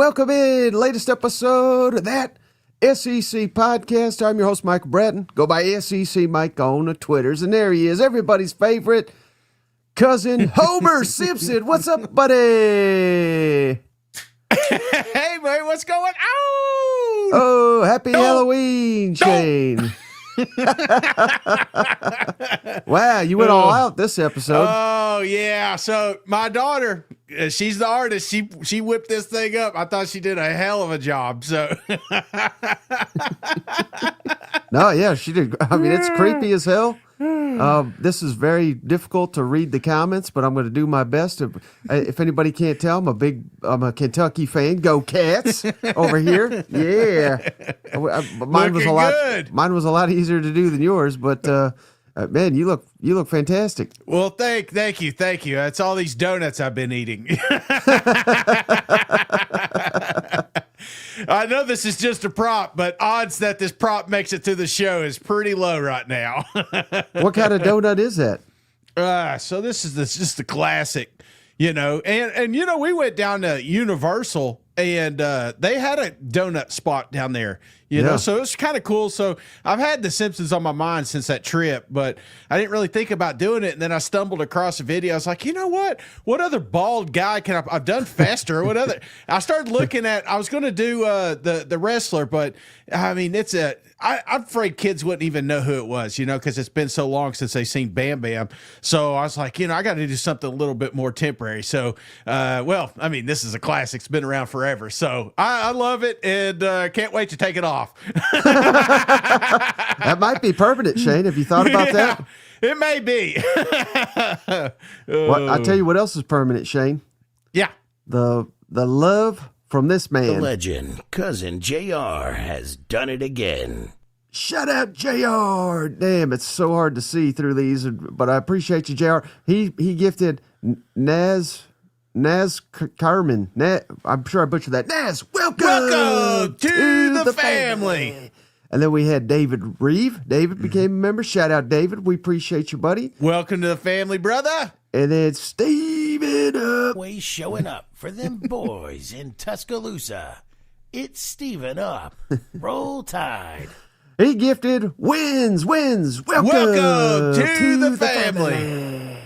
welcome in. Latest episode of that SEC podcast. I'm your host, Michael Bratton. Go by SEC Mike on the Twitters. And there he is, everybody's favorite cousin, Homer Simpson. What's up, buddy? Hey, man, what's going on? Oh, happy Halloween, Shane. Wow, you went all out this episode. Oh, yeah. So my daughter, she's the artist. She whipped this thing up. I thought she did a hell of a job. So No, yeah, she did. I mean, it's creepy as hell. This is very difficult to read the comments, but I'm going to do my best. If anybody can't tell, I'm a Kentucky fan. Go Cats over here. Yeah. Mine was a lot easier to do than yours, but man, you look fantastic. Well, thank you. It's all these donuts I've been eating. I know this is just a prop, but odds that this prop makes it to the show is pretty low right now. What kind of donut is that? So this is just the classic, and we went down to Universal and they had a donut spot down there, so it's kind of cool. So I've had The Simpsons on my mind since that trip, but I didn't really think about doing it. And then I stumbled across a video. I was like, you know what other bald guy can I've done faster? What other? I started looking at, I was going to do the wrestler, but I mean, I'm afraid kids wouldn't even know who it was, because it's been so long since they've seen Bam Bam. So I was like, I got to do something a little bit more temporary. So, this is a classic. It's been around forever. So I love it and can't wait to take it off. That might be permanent, Shane. Have you thought about that? It may be. Well, I tell you what else is permanent, Shane. Yeah. The love from this man. The legend, Cousin JR, has done it again. Shout out, JR. Damn, it's so hard to see through these, but I appreciate you, JR. He gifted Naz Carmen. I'm sure I butchered that. Naz, welcome to the family. And then we had David Reeve. David became a member. Shout out, David. We appreciate you, buddy. Welcome to the family, brother. And then Steven Up. Always showing up for them boys in Tuscaloosa. It's Steven Up. Roll Tide. He gifted wins. Welcome to the family.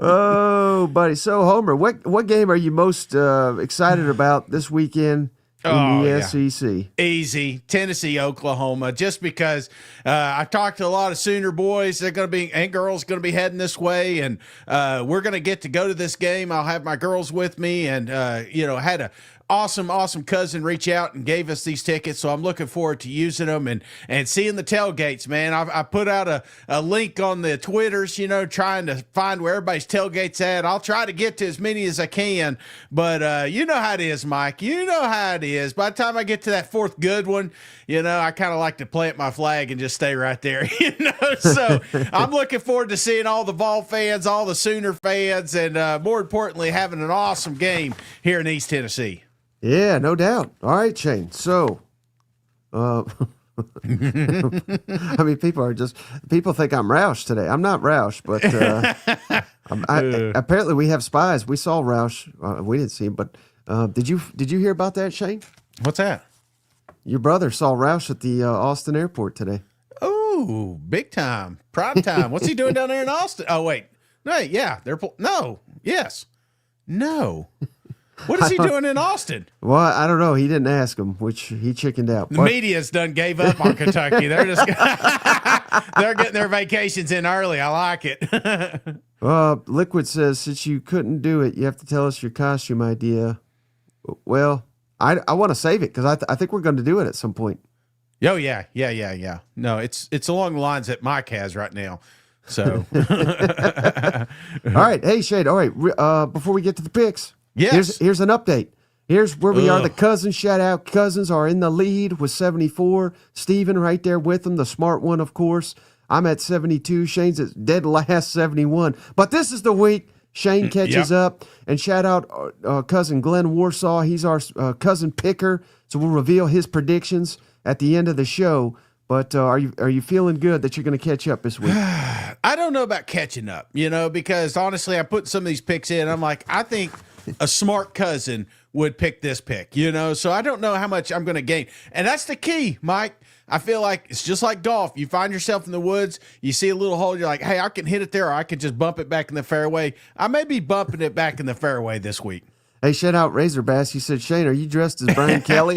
Oh, buddy. So, Homer, what game are you most excited about this weekend in the SEC? Easy. Tennessee, Oklahoma, just because I talked to a lot of Sooner boys. They're going to be, and girls going to be heading this way, and we're going to get to go to this game. I'll have my girls with me, and had a awesome cousin reach out and gave us these tickets, so I'm looking forward to using them and seeing the tailgates, man. I put out a link on the Twitters, trying to find where everybody's tailgates at. I'll try to get to as many as I can, but you know how it is, Mike. You know how it is. By the time I get to that fourth good one, I kind of like to plant my flag and just stay right there, So I'm looking forward to seeing all the Vol fans, all the Sooner fans, and more importantly, having an awesome game here in East Tennessee. Yeah, no doubt. All right, Shane. So, I mean, people think I'm Roush today. I'm not Roush, but apparently we have spies. We saw Roush. We didn't see him, but did you hear about that, Shane? What's that? Your brother saw Roush at the Austin airport today. Oh, big time. Prime time. What's he doing down there in Austin? Oh, wait. No, yeah. No. What is he doing in Austin? Well, I don't know. He didn't ask him, which he chickened out. The media's done gave up on Kentucky. They're just they're getting their vacations in early. I like it. Liquid says, since you couldn't do it, you have to tell us your costume idea. Well, I want to save it because I think we're going to do it at some point. Oh, yeah. No, it's along the lines that Mike has right now. So, all right. Hey, Shade. All right. Before we get to the picks. Yes. Here's an update. Here's where we are. The Cousins, shout out. Cousins are in the lead with 74. Steven right there with them, the smart one, of course. I'm at 72. Shane's at dead last 71. But this is the week Shane catches up. And shout out cousin Glenn Warsaw. He's our cousin picker. So we'll reveal his predictions at the end of the show. But are you feeling good that you're going to catch up this week? I don't know about catching up, because honestly, I put some of these picks in. I'm like, I think a smart cousin would pick this pick, you know? So I don't know how much I'm going to gain. And that's the key, Mike. I feel like it's just like golf. You find yourself in the woods, you see a little hole, you're like, hey, I can hit it there, or I can just bump it back in the fairway. I may be bumping it back in the fairway this week. Hey, shout out Razor Bass. He said, Shane, are you dressed as Brian Kelly?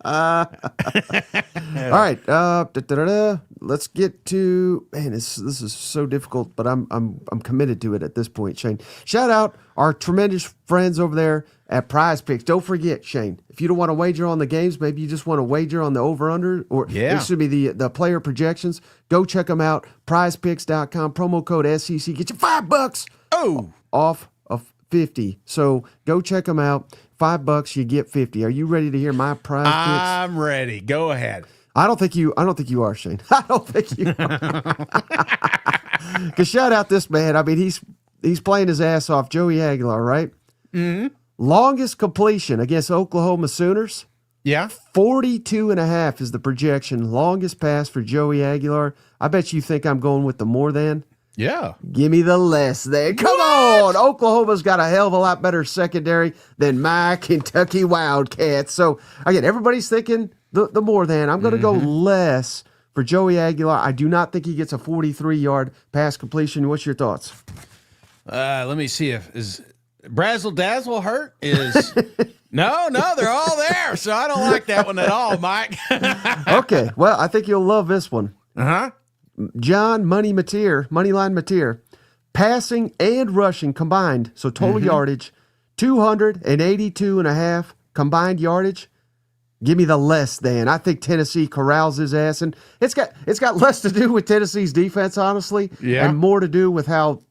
All right. Let's get to, man, this is so difficult, but I'm committed to it at this point, Shane. Shout out our tremendous friends over there at PrizePicks. Don't forget, Shane, if you don't want to wager on the games, maybe you just want to wager on the over-under, or it should be the player projections, go check them out. PrizePicks.com, promo code SEC. Get you $5 off of 50. So go check them out. $5, you get 50. Are you ready to hear my prize picks? I'm ready. Go ahead. I don't think you are, Shane. I don't think you are. Because shout out this man. I mean, he's playing his ass off. Joey Aguilar, right? Mm-hmm. Longest completion against Oklahoma Sooners. Yeah. 42.5 is the projection. Longest pass for Joey Aguilar. I bet you think I'm going with the more than. Yeah. Give me the less than. Come on. Oklahoma's got a hell of a lot better secondary than my Kentucky Wildcats. So, again, everybody's thinking the more than. I'm going to go less for Joey Aguilar. I do not think he gets a 43-yard pass completion. What's your thoughts? Let me see if is Brazzle Dazzle hurt? Is no, they're all there. So I don't like that one at all, Mike. Okay. Well, I think you'll love this one. Uh-huh. John Moneyline Mateer, passing and rushing combined, so total yardage, 282.5 combined yardage. Give me the less than. I think Tennessee corrals his ass, and it's got less to do with Tennessee's defense, honestly, and more to do with how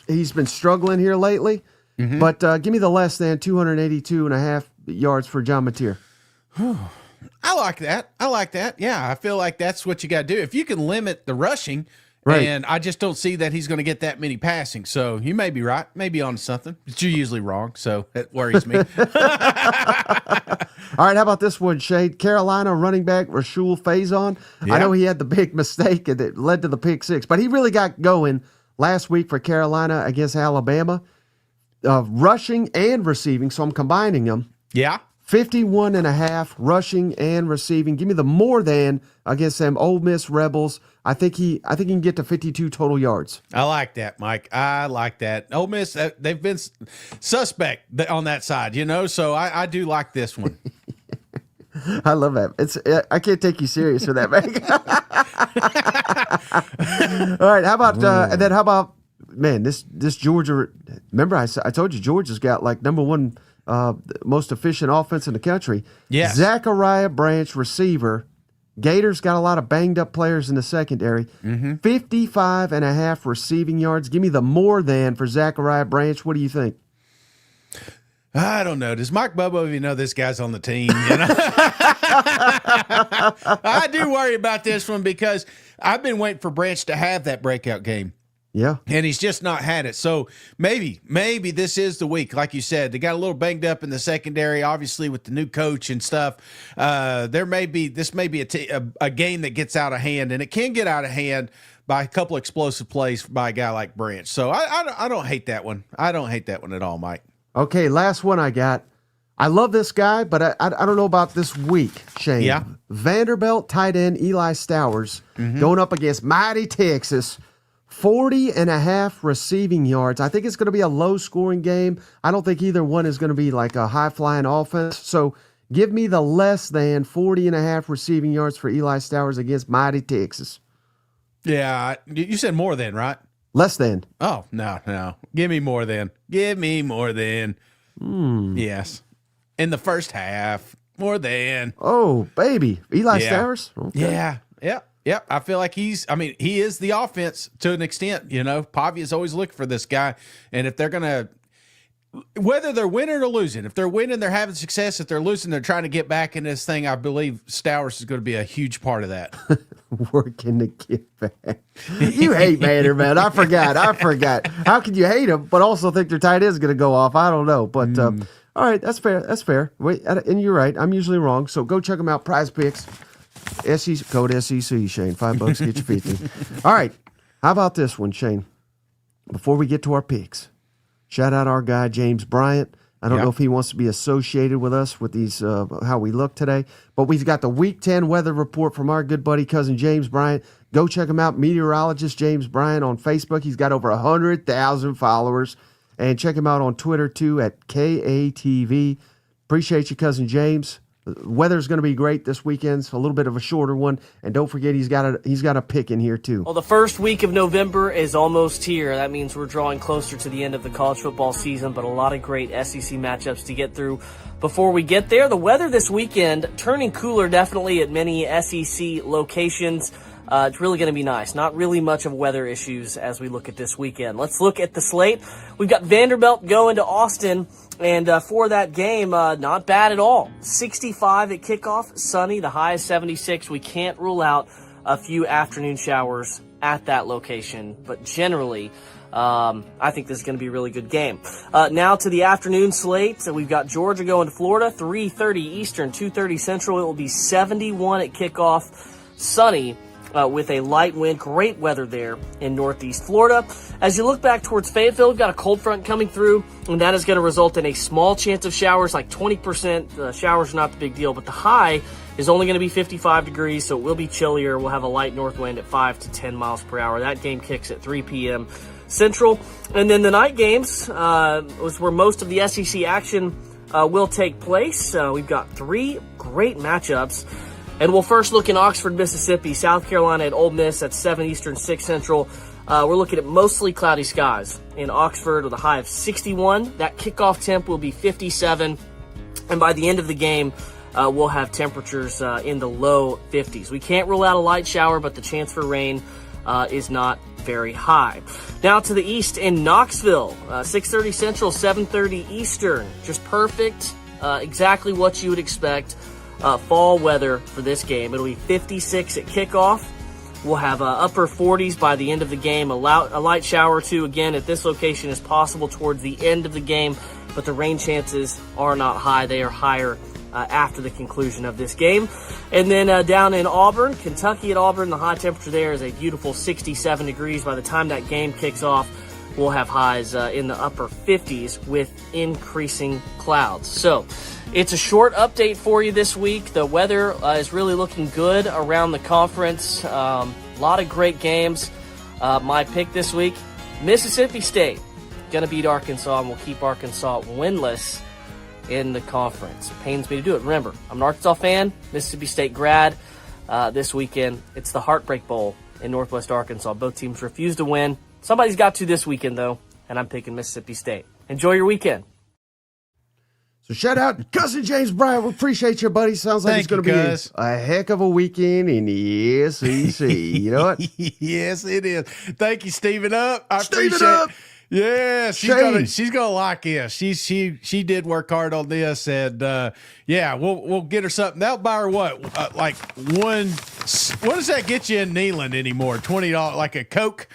he's been struggling here lately. But give me the less than 282.5 yards for John Mateer. I like that. Yeah, I feel like that's what you got to do. If you can limit the rushing, right. And I just don't see that he's going to get that many passing. So you may be right, maybe on something, but you're usually wrong. So it worries me. All right, how about this one, Shade? Carolina running back Rashul Faison. Yeah. I know he had the big mistake and it led to the pick six, but he really got going last week for Carolina against Alabama. Rushing and receiving, so I'm combining them. Yeah. 51.5 rushing and receiving. Give me the more than against them Ole Miss Rebels. I think he can get to 52 total yards. I like that, Mike. I like that. Ole Miss, they've been suspect on that side, you know, so I do like this one. I love that. I can't take you serious for that, man. All right, how about man, this Georgia, remember I told you Georgia's got like number one most efficient offense in the country. Yes. Zachariah Branch, receiver. Gators got a lot of banged up players in the secondary. 55.5 receiving yards. Give me the more than for Zachariah Branch. What do you think? I don't know. Does Mike Bobo even know this guy's on the team? You know? I do worry about this one because I've been waiting for Branch to have that breakout game. Yeah. And he's just not had it. So maybe this is the week. Like you said, they got a little banged up in the secondary, obviously with the new coach and stuff. This may be a game that gets out of hand, and it can get out of hand by a couple explosive plays by a guy like Branch. So I don't hate that one. I don't hate that one at all, Mike. Okay, last one I got. I love this guy, but I don't know about this week, Shane. Yeah. Vanderbilt tight end Eli Stowers going up against mighty Texas. 40.5 receiving yards. I think it's going to be a low-scoring game. I don't think either one is going to be like a high-flying offense. So give me the less than 40.5 receiving yards for Eli Stowers against mighty Texas. Yeah, you said more than, right? Less than. Oh, no. Give me more than. Yes. In the first half, more than. Oh, baby. Eli Stowers? Okay. Yeah. I feel like he is the offense to an extent. You know, Pavia's always looking for this guy. And if they're going to, whether they're winning or losing, if they're winning, they're having success. If they're losing, they're trying to get back in this thing. I believe Stowers is going to be a huge part of that. Working to get back. You hate Mater, man. I forgot. How can you hate him, but also think their tight end is going to go off? I don't know. But, all right, that's fair. Wait, and you're right. I'm usually wrong. So go check them out. PrizePicks. SEC, code SEC, Shane. $5, get you 50. All right. How about this one, Shane? Before we get to our picks, Shout out our guy, James Bryant. I don't Yep. know if he wants to be associated with us with these how we look today, but we've got the Week 10 weather report from our good buddy, cousin James Bryant. Go check him out, meteorologist James Bryant on Facebook. He's got over 100,000 followers. And check him out on Twitter, too, at KATV. Appreciate you, cousin James. The weather's going to be great this weekend. It's a little bit of a shorter one. And don't forget, he's got a pick in here, too. Well, the first week of November is almost here. That means we're drawing closer to the end of the college football season, but a lot of great SEC matchups to get through before we get there. The weather this weekend turning cooler definitely at many SEC locations. It's really going to be nice. Not really much of weather issues as we look at this weekend. Let's look at the slate. We've got Vanderbilt going to Austin, and for that game, not bad at all. 65 at kickoff, sunny. The high is 76. We can't rule out a few afternoon showers at that location, but generally, I think this is going to be a really good game. Now to the afternoon slate. So we've got Georgia going to Florida, 3:30 Eastern, 2:30 Central. It will be 71 at kickoff, sunny. With a light wind, great weather there in northeast Florida. As you look back towards Fayetteville, we've got a cold front coming through, and that is going to result in a small chance of showers, like 20%. Showers are not the big deal, but the high is only going to be 55 degrees, so it will be chillier. We'll have a light north wind at 5 to 10 miles per hour. That game kicks at 3 p.m. Central. And then the night games was where most of the SEC action will take place. We've got 3 great matchups. And we'll first look in Oxford, Mississippi, South Carolina at Ole Miss at 7 Eastern, 6 Central. We're looking at mostly cloudy skies in Oxford with a high of 61. That kickoff temp will be 57. And by the end of the game, we'll have temperatures in the low 50s. We can't rule out a light shower, but the chance for rain is not very high. Now to the east in Knoxville, 6:30 Central, 7:30 Eastern. Just perfect, exactly what you would expect. Fall weather for this game. It'll be 56 at kickoff. We'll have upper 40s by the end of the game. A light shower or two, again, at this location is possible towards the end of the game, but the rain chances are not high. They are higher after the conclusion of this game. And then down in Auburn, Kentucky at Auburn, the high temperature there is a beautiful 67 degrees. By the time that game kicks off, we'll have highs in the upper 50s with increasing clouds. So it's a short update for you this week. The weather is really looking good around the conference. A lot of great games. My pick this week, Mississippi State. Going to beat Arkansas, and we'll keep Arkansas winless in the conference. It pains me to do it. Remember, I'm an Arkansas fan, Mississippi State grad. This weekend, it's the Heartbreak Bowl in Northwest Arkansas. Both teams refuse to win. Somebody's got to this weekend, though, and I'm picking Mississippi State. Enjoy your weekend. So shout out cousin James Bryant. We appreciate you, buddy. Sounds like it's going to be a heck of a weekend in the SEC. You know what? Yes, it is. Thank you, Stephen Up. I Stephen appreciate Up. it. Yeah, she's gonna like this. She did work hard on this, and yeah, we'll get her something. That'll buy her what, like one. What does that get you in Neyland anymore? $20, like a Coke.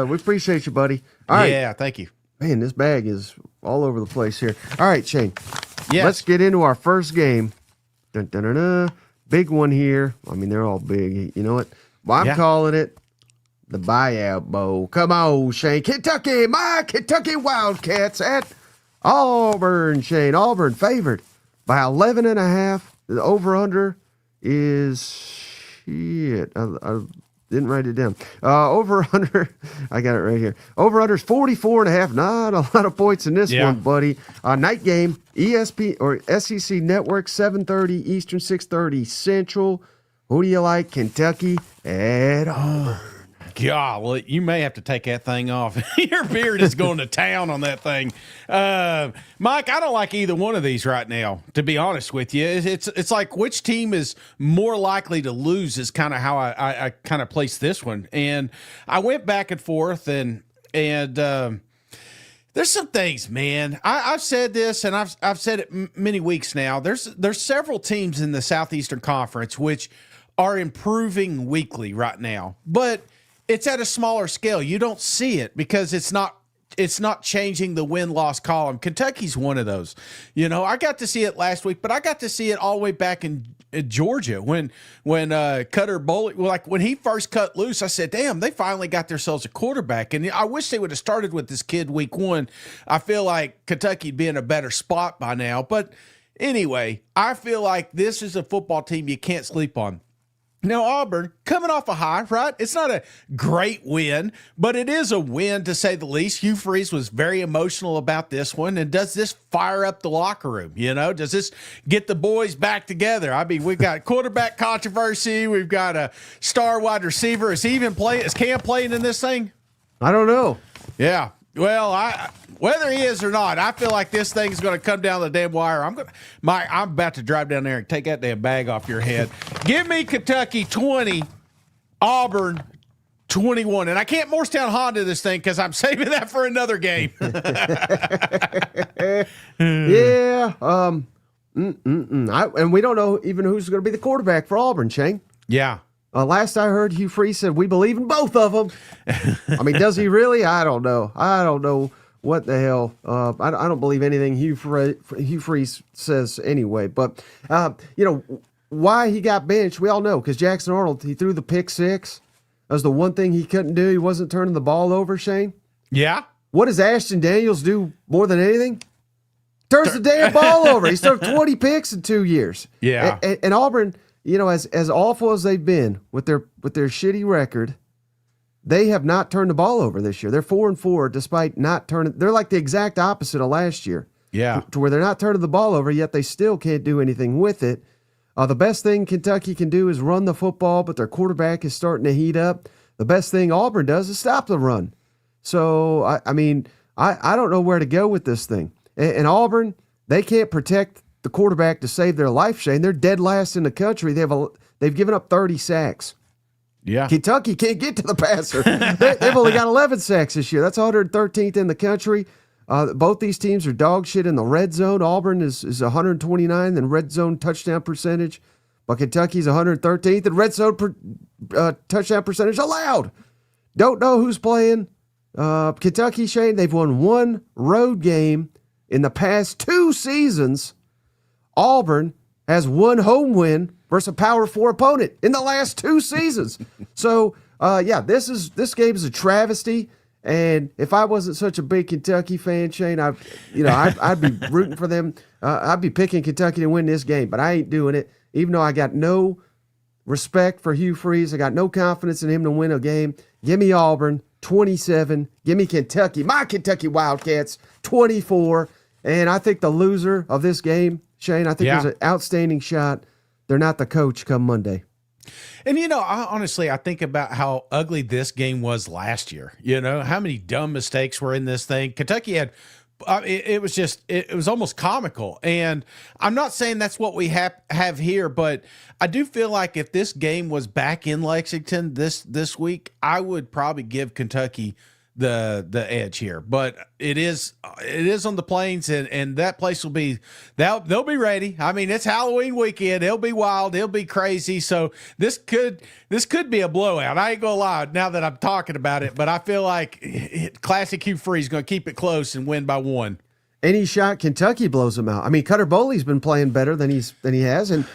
We appreciate you, buddy. All right. Yeah, thank you. Man, this bag is all over the place here. All right, Shane. Yes. Let's get into our first game. Dun, dun, dun, dun. Big one here. I mean, they're all big. You know what? Well, I'm calling it the Buyout Bowl. Come on, Shane. Kentucky, my Kentucky Wildcats at Auburn, Shane. Auburn favored by 11.5. The over-under is shit. I didn't write it down. Over-under, I got it right here. Over-under is 44.5. Not a lot of points in this one, buddy. Night game, ESP or SEC Network, 7:30 Eastern, 6:30 Central. Who do you like? Kentucky at Auburn. Golly, you may have to take that thing off. Your beard is going to town on that thing. Mike, I don't like either one of these right now, to be honest with you. It's like which team is more likely to lose is kind of how I kind of place this one. And I went back and forth, and there's some things, man. I've said this, and I've said it many weeks now. There's several teams in the Southeastern Conference which are improving weekly right now, but it's at a smaller scale. You don't see it because it's not changing the win-loss column. Kentucky's one of those. I got to see it last week, but I got to see it all the way back in Georgia when Cutter Boley, like when he first cut loose, I said, damn, they finally got themselves a quarterback. And I wish they would have started with this kid week one. I feel like Kentucky'd be in a better spot by now. But anyway, I feel like this is a football team you can't sleep on. Now, Auburn, coming off a high, right? It's not a great win, but it is a win to say the least. Hugh Freeze was very emotional about this one. And does this fire up the locker room? Does this get the boys back together? I mean, we've got quarterback controversy. We've got a star wide receiver. Is Cam playing in this thing? I don't know. Yeah. Well, whether he is or not, I feel like this thing's going to come down the damn wire. I'm about to drive down there and take that damn bag off your head. Give me Kentucky 20, Auburn 21, and I can't Morristown Honda this thing because I'm saving that for another game. Yeah. And we don't know even who's going to be the quarterback for Auburn, Shane. Yeah. Last I heard, Hugh Freeze said, we believe in both of them. I mean, does he really? I don't know. I don't know what the hell. I don't believe anything Hugh Freeze says anyway. But, why he got benched, we all know, because Jackson Arnold, he threw the pick six. That was the one thing he couldn't do. He wasn't turning the ball over, Shane. Yeah. What does Ashton Daniels do more than anything? Turns the damn ball over. He's thrown 20 picks in 2 years. Yeah. And Auburn, as awful as they've been with their shitty record, they have not turned the ball over this year. They're 4-4 despite not turning. They're like the exact opposite of last year. Yeah. To where they're not turning the ball over, yet they still can't do anything with it. The best thing Kentucky can do is run the football, but their quarterback is starting to heat up. The best thing Auburn does is stop the run. So, I don't know where to go with this thing. And Auburn, they can't protect the quarterback to save their life, Shane. They're dead last in the country. They've given up 30 sacks. Yeah. Kentucky can't get to the passer. They've only got 11 sacks this year. That's 113th in the country. Both these teams are dog shit in the red zone. Auburn is 129 in red zone touchdown percentage, but Kentucky's 113th in red zone touchdown percentage allowed. Don't know who's playing. Kentucky, Shane, they've won one road game in the past 2 seasons. Auburn has one home win versus a Power 4 opponent in the last 2 seasons. So, this game is a travesty. And if I wasn't such a big Kentucky fan, Shane, I'd be rooting for them. I'd be picking Kentucky to win this game, but I ain't doing it. Even though I got no respect for Hugh Freeze, I got no confidence in him to win a game. Give me Auburn 27. Give me Kentucky, my Kentucky Wildcats 24. And I think the loser of this game, Shane, I think there's an outstanding shot. They're not the coach come Monday. And, I think about how ugly this game was last year. How many dumb mistakes were in this thing. Kentucky had, it was almost comical. And I'm not saying that's what we have here, but I do feel like if this game was back in Lexington this week, I would probably give Kentucky the edge here, but it is on the Plains, and that place will be, they'll be ready. I mean, it's Halloween weekend. It'll be wild. It'll be crazy. So this could be a blowout. I ain't gonna lie now that I'm talking about it, but I feel like classic Hugh Freeze is gonna keep it close and win by 1. Any shot Kentucky blows them out. I mean, Cutter Boley's been playing better than he has, and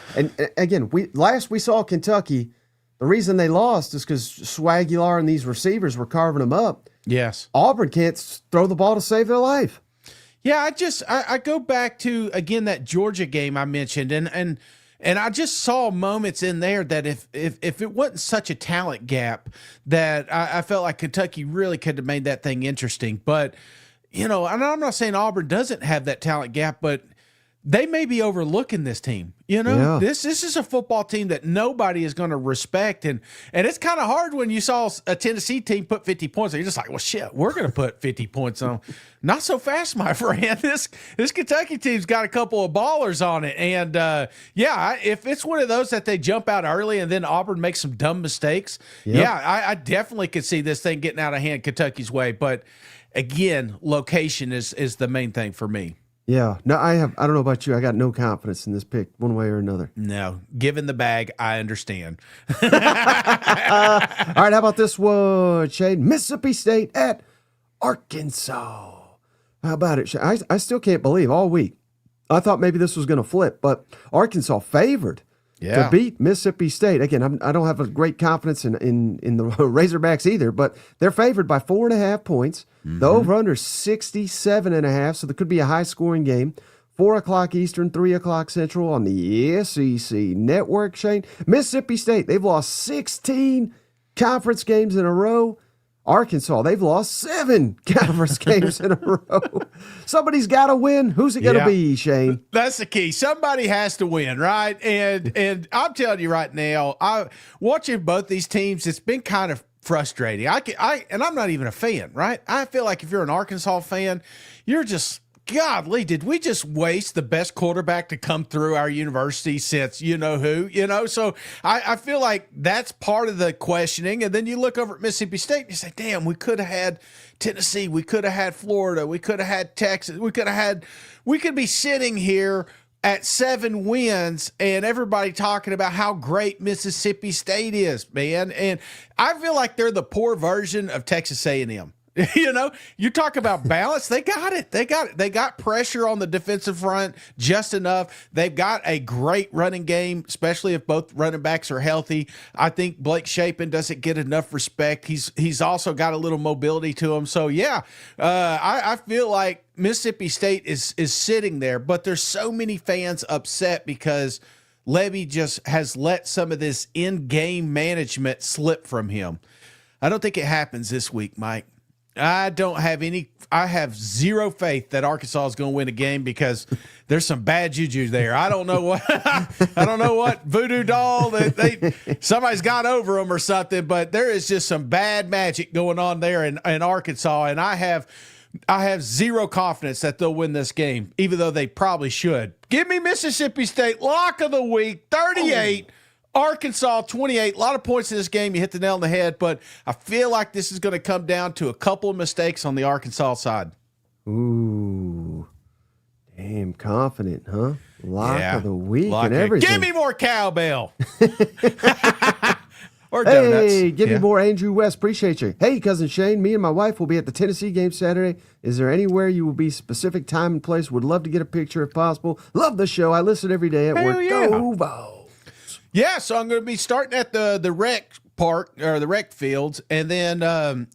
again, we saw Kentucky. The reason they lost is because Swagular and these receivers were carving them up. Yes. Auburn can't throw the ball to save their life. Yeah, I go back to, again, that Georgia game I mentioned, and I just saw moments in there that if it wasn't such a talent gap, that I felt like Kentucky really could have made that thing interesting. But, and I'm not saying Auburn doesn't have that talent gap, but they may be overlooking this team. This is a football team that nobody is going to respect. And it's kind of hard when you saw a Tennessee team put 50 points. You're just like, well, shit, we're going to put 50 points on. Not so fast, my friend. This Kentucky team's got a couple of ballers on it. And, if it's one of those that they jump out early and then Auburn makes some dumb mistakes, I definitely could see this thing getting out of hand Kentucky's way. But, again, location is the main thing for me. Yeah. No, I don't know about you. I got no confidence in this pick one way or another. No. Given the bag, I understand. All right, how about this one, Shane? Mississippi State at Arkansas. How about it? I still can't believe all week. I thought maybe this was going to flip, but Arkansas favored to beat Mississippi State. Again, I don't have a great confidence in the Razorbacks either, but they're favored by 4.5 points. The over-under 67.5, so there could be a high-scoring game. 4 o'clock Eastern, 3 o'clock Central on the SEC Network, Shane. Mississippi State, they've lost 16 conference games in a row. Arkansas, they've lost 7 conference games in a row. Somebody's got to win. Who's it going to be, Shane? That's the key. Somebody has to win, right? And I'm telling you right now, watching both these teams, it's been kind of frustrating. And I'm not even a fan, right? I feel like if you're an Arkansas fan, you're just, godly, did we just waste the best quarterback to come through our university since you know who, So I feel like that's part of the questioning. And then you look over at Mississippi State and you say, damn, we could have had Tennessee. We could have had Florida. We could have had Texas. We could be sitting here at 7 wins and everybody talking about how great Mississippi State is, man. And I feel like they're the poor version of Texas A&M. You talk about balance. They got it. They got pressure on the defensive front just enough. They've got a great running game, especially if both running backs are healthy. I think Blake Shapen doesn't get enough respect. He's also got a little mobility to him. So I feel like Mississippi State is sitting there, but there's so many fans upset because Levy just has let some of this in-game management slip from him. I don't think it happens this week, Mike. I have zero faith that Arkansas is going to win a game because there's some bad juju there. I don't know what voodoo doll that somebody's got over them or something, but there is just some bad magic going on there in Arkansas. And I have zero confidence that they'll win this game, even though they probably should. Give me Mississippi State lock of the week, 38. Arkansas, 28. A lot of points in this game. You hit the nail on the head, but I feel like this is going to come down to a couple of mistakes on the Arkansas side. Ooh. Damn confident, huh? Lock of the week and everything. Give me more cowbell. Or donuts. Hey, give me more Andrew West. Appreciate you. Hey, Cousin Shane, me and my wife will be at the Tennessee game Saturday. Is there anywhere you will be specific time and place? Would love to get a picture if possible. Love the show. I listen every day at work. Yeah. Go Vols. Yeah, so I'm going to be starting at the rec park or the rec fields, and then I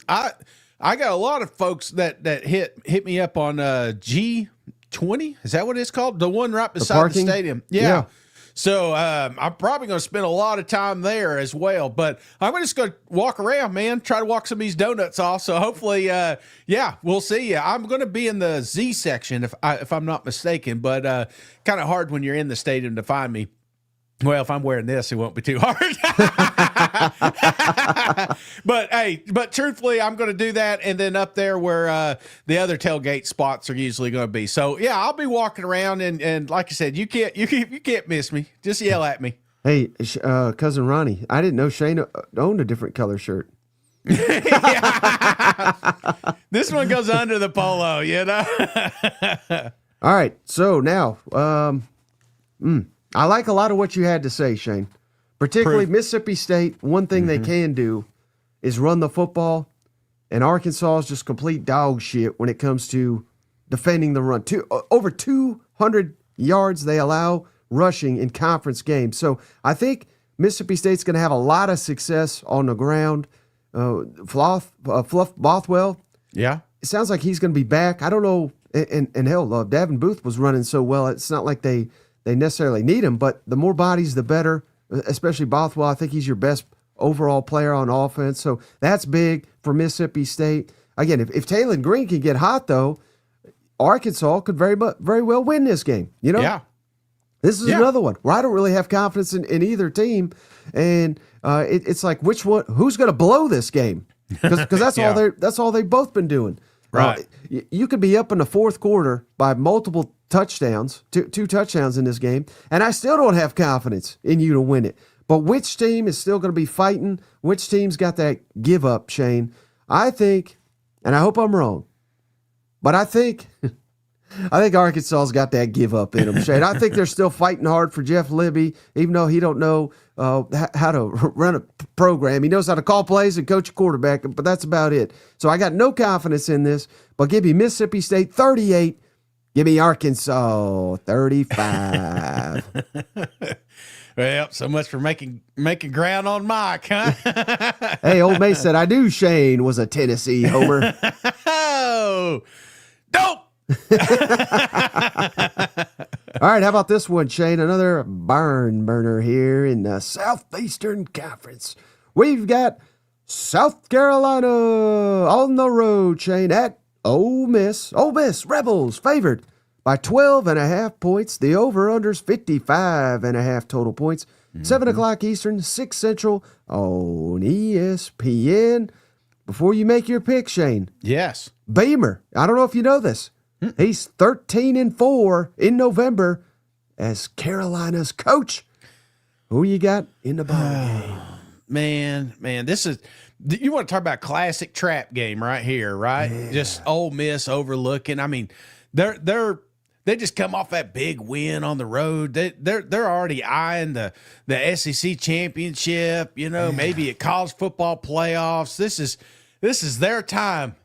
got a lot of folks that hit me up on G20. Is that what it's called? The one right beside the stadium. Yeah. So I'm probably going to spend a lot of time there as well. But I'm just going to walk around, man, try to walk some of these donuts off. So hopefully, we'll see you. I'm going to be in the Z section if I'm not mistaken, but kind of hard when you're in the stadium to find me. Well, if I'm wearing this, it won't be too hard. But truthfully, I'm going to do that, and then up there where the other tailgate spots are usually going to be. So yeah, I'll be walking around, and like I said, you can't miss me. Just yell at me. Hey, Cousin Ronnie, I didn't know Shane owned a different color shirt. This one goes under the polo, All right, so now, I like a lot of what you had to say, Shane. Particularly Mississippi State, one thing they can do is run the football, and Arkansas is just complete dog shit when it comes to defending the run. Over 200 yards they allow rushing in conference games. So I think Mississippi State's going to have a lot of success on the ground. Fluff Bothwell, it sounds like he's going to be back. I don't know, and hell, Davin Booth was running so well, it's not like they necessarily need him, but the more bodies, the better, especially Bothwell. I think he's your best overall player on offense. So that's big for Mississippi State. Again, if Taylor Green can get hot, though, Arkansas could very well win this game. Yeah. This is another one where I don't really have confidence in either team. And it's like, which one, who's going to blow this game? Because that's all they've both been doing. Right. You could be up in the fourth quarter by multiple touchdowns, two touchdowns in this game, and I still don't have confidence in you to win it. But which team is still going to be fighting? Which team's got that give up, Shane? I think, and I hope I'm wrong, but I think I think Arkansas's got that give up in them, Shane. I think they're still fighting hard for Jeff Libby, even though he don't know how to run a program. He knows how to call plays and coach a quarterback, but that's about it. So I got no confidence in this, but give me Mississippi State 38. Give me Arkansas 35. Well, so much for making ground on Mike, huh? Hey, Old May said, I knew Shane was a Tennessee homer. Oh, dope. All right, how about this one, Shane? Another barn burner here in the Southeastern Conference. We've got South Carolina on the road, Shane, at Ole Miss. Ole Miss Rebels favored by 12.5 points. The over-under's 55.5 total points. 7 o'clock Eastern, 6 Central on ESPN. Before you make your pick, Shane. Yes. Beamer, I don't know if you know this. He's 13-4 in November as Carolina's coach. Who you got in the ball game? Man, this is, you want to talk about classic trap game right here, right? Yeah. Just Ole Miss overlooking. I mean, they just come off that big win on the road. They're already eyeing the SEC championship. Maybe at college football playoffs. This is their time.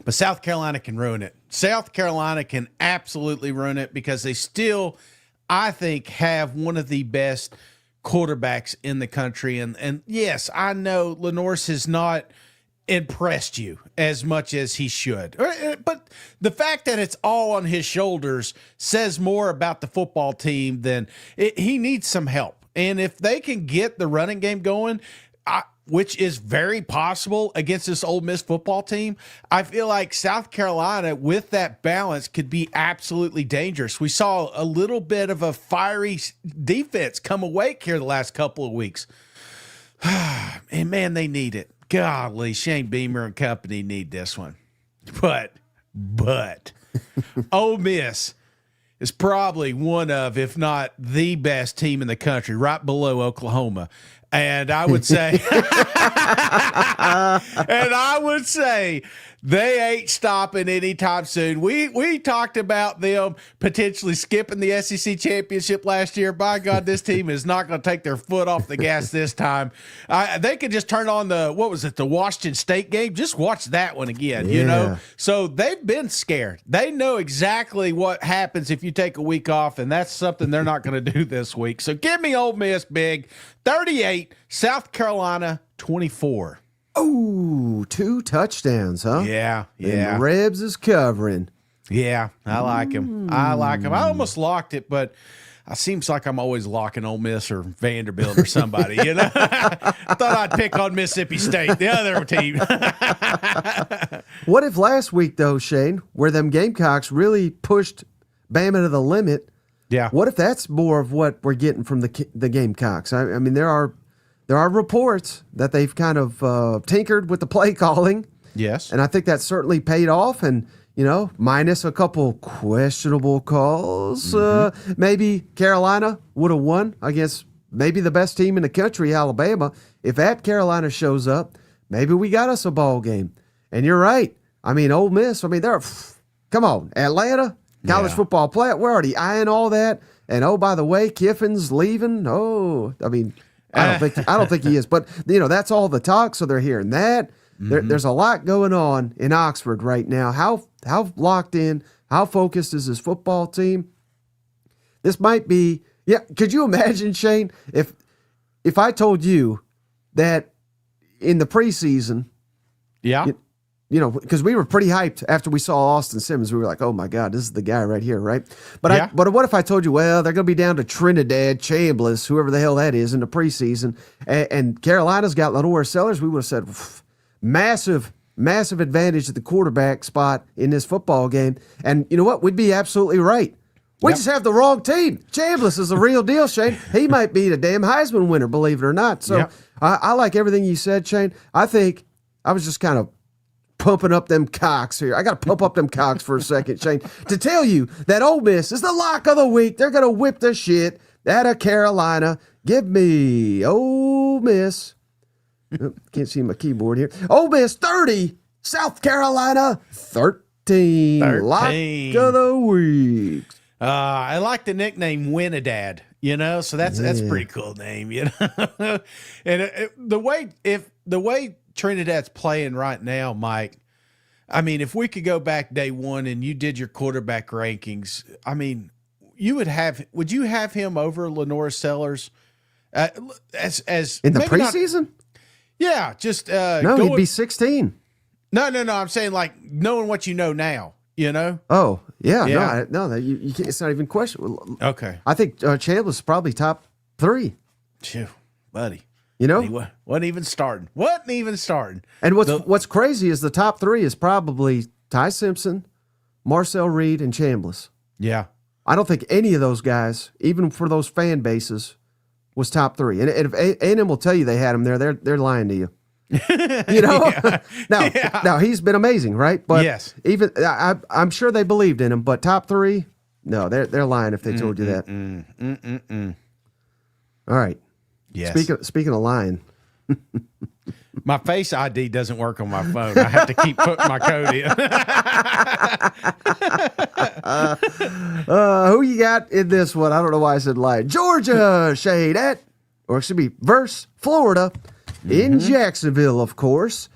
But South Carolina can ruin it. South Carolina can absolutely ruin it because they still, I think, have one of the best quarterbacks in the country. And yes, I know Lenorse has not impressed you as much as he should. But the fact that it's all on his shoulders says more about the football team than he needs some help. And if they can get the running game going, which is very possible against this Ole Miss football team, I feel like South Carolina, with that balance, could be absolutely dangerous. We saw a little bit of a fiery defense come awake here the last couple of weeks. And, man, they need it. Golly, Shane Beamer and company need this one. But Ole Miss is probably one of, if not the best team in the country, right below Oklahoma. And I would say, they ain't stopping anytime soon. We talked about them potentially skipping the SEC championship last year. By God, this team is not going to take their foot off the gas this time. They could just turn on the Washington State game. Just watch that one again, So they've been scared. They know exactly what happens if you take a week off, and that's something they're not going to do this week. So give me Ole Miss big, 38, South Carolina 24. Oh, 2 touchdowns, huh? Yeah. And Rebs is covering. Yeah, I like him. I almost locked it, but it seems like I'm always locking Ole Miss or Vanderbilt or somebody, I thought I'd pick on Mississippi State, the other team. What if last week, though, Shane, where them Gamecocks really pushed Bama to the limit? Yeah. What if that's more of what we're getting from the Gamecocks? I mean, there are reports that they've kind of tinkered with the play calling. Yes. And I think that certainly paid off. And, minus a couple questionable calls, maybe Carolina would have won against maybe the best team in the country, Alabama. If that Carolina shows up, maybe we got us a ball game. And you're right. I mean, Ole Miss, come on, Atlanta, college football play. We're already eyeing all that. And, oh, by the way, Kiffin's leaving. Oh, I mean, I don't think he is, but that's all the talk. So they're hearing that. There's a lot going on in Oxford right now. How locked in, how focused is his football team? This might be, could you imagine, Shane, if I told you that in the preseason, because we were pretty hyped after we saw Austin Simmons. We were like, oh, my God, this is the guy right here, right? But what if I told you, well, they're going to be down to Trinidad Chambliss, whoever the hell that is, in the preseason, and Carolina's got Lenore Sellers? We would have said, massive advantage at the quarterback spot in this football game. And you know what? We'd be absolutely right. We just have the wrong team. Chambliss is the real deal, Shane. He might be the damn Heisman winner, believe it or not. So I like everything you said, Shane. I think I was just kind of pumping up them cocks here. I got to pump up them cocks for a second, Shane, to tell you that Ole Miss is the lock of the week. They're going to whip the shit out of Carolina. Give me Ole Miss. Oh, can't see my keyboard here. Ole Miss 30, South Carolina 13. 13. Lock of the week. I like the nickname Winadad, so that's a pretty cool name, And the way Trinidad's playing right now, Mike, I mean, if we could go back day one and you did your quarterback rankings, I mean, would you have him over Lenore Sellers as in the preseason? Yeah, just no, he'd be 16. No. I'm saying like knowing what you know now. Oh yeah. No, you can't, it's not even question. Okay, I think Chandler's probably top 3. Phew, buddy. He wasn't even starting. And what's crazy is the top 3 is probably Ty Simpson, Marcel Reed, and Chambliss. Yeah, I don't think any of those guys, even for those fan bases, was top 3. And if A&M will tell you they had him there, they're lying to you. Now he's been amazing, right? But yes, even I'm sure they believed in him. But top 3, no, they're lying if they told you that. All right. Yes. Speaking of lying, my Face ID doesn't work on my phone. I have to keep putting my code in. Who you got in this one? I don't know why I said lying. Georgia, Shade or it should be versus Florida. In Jacksonville, of course.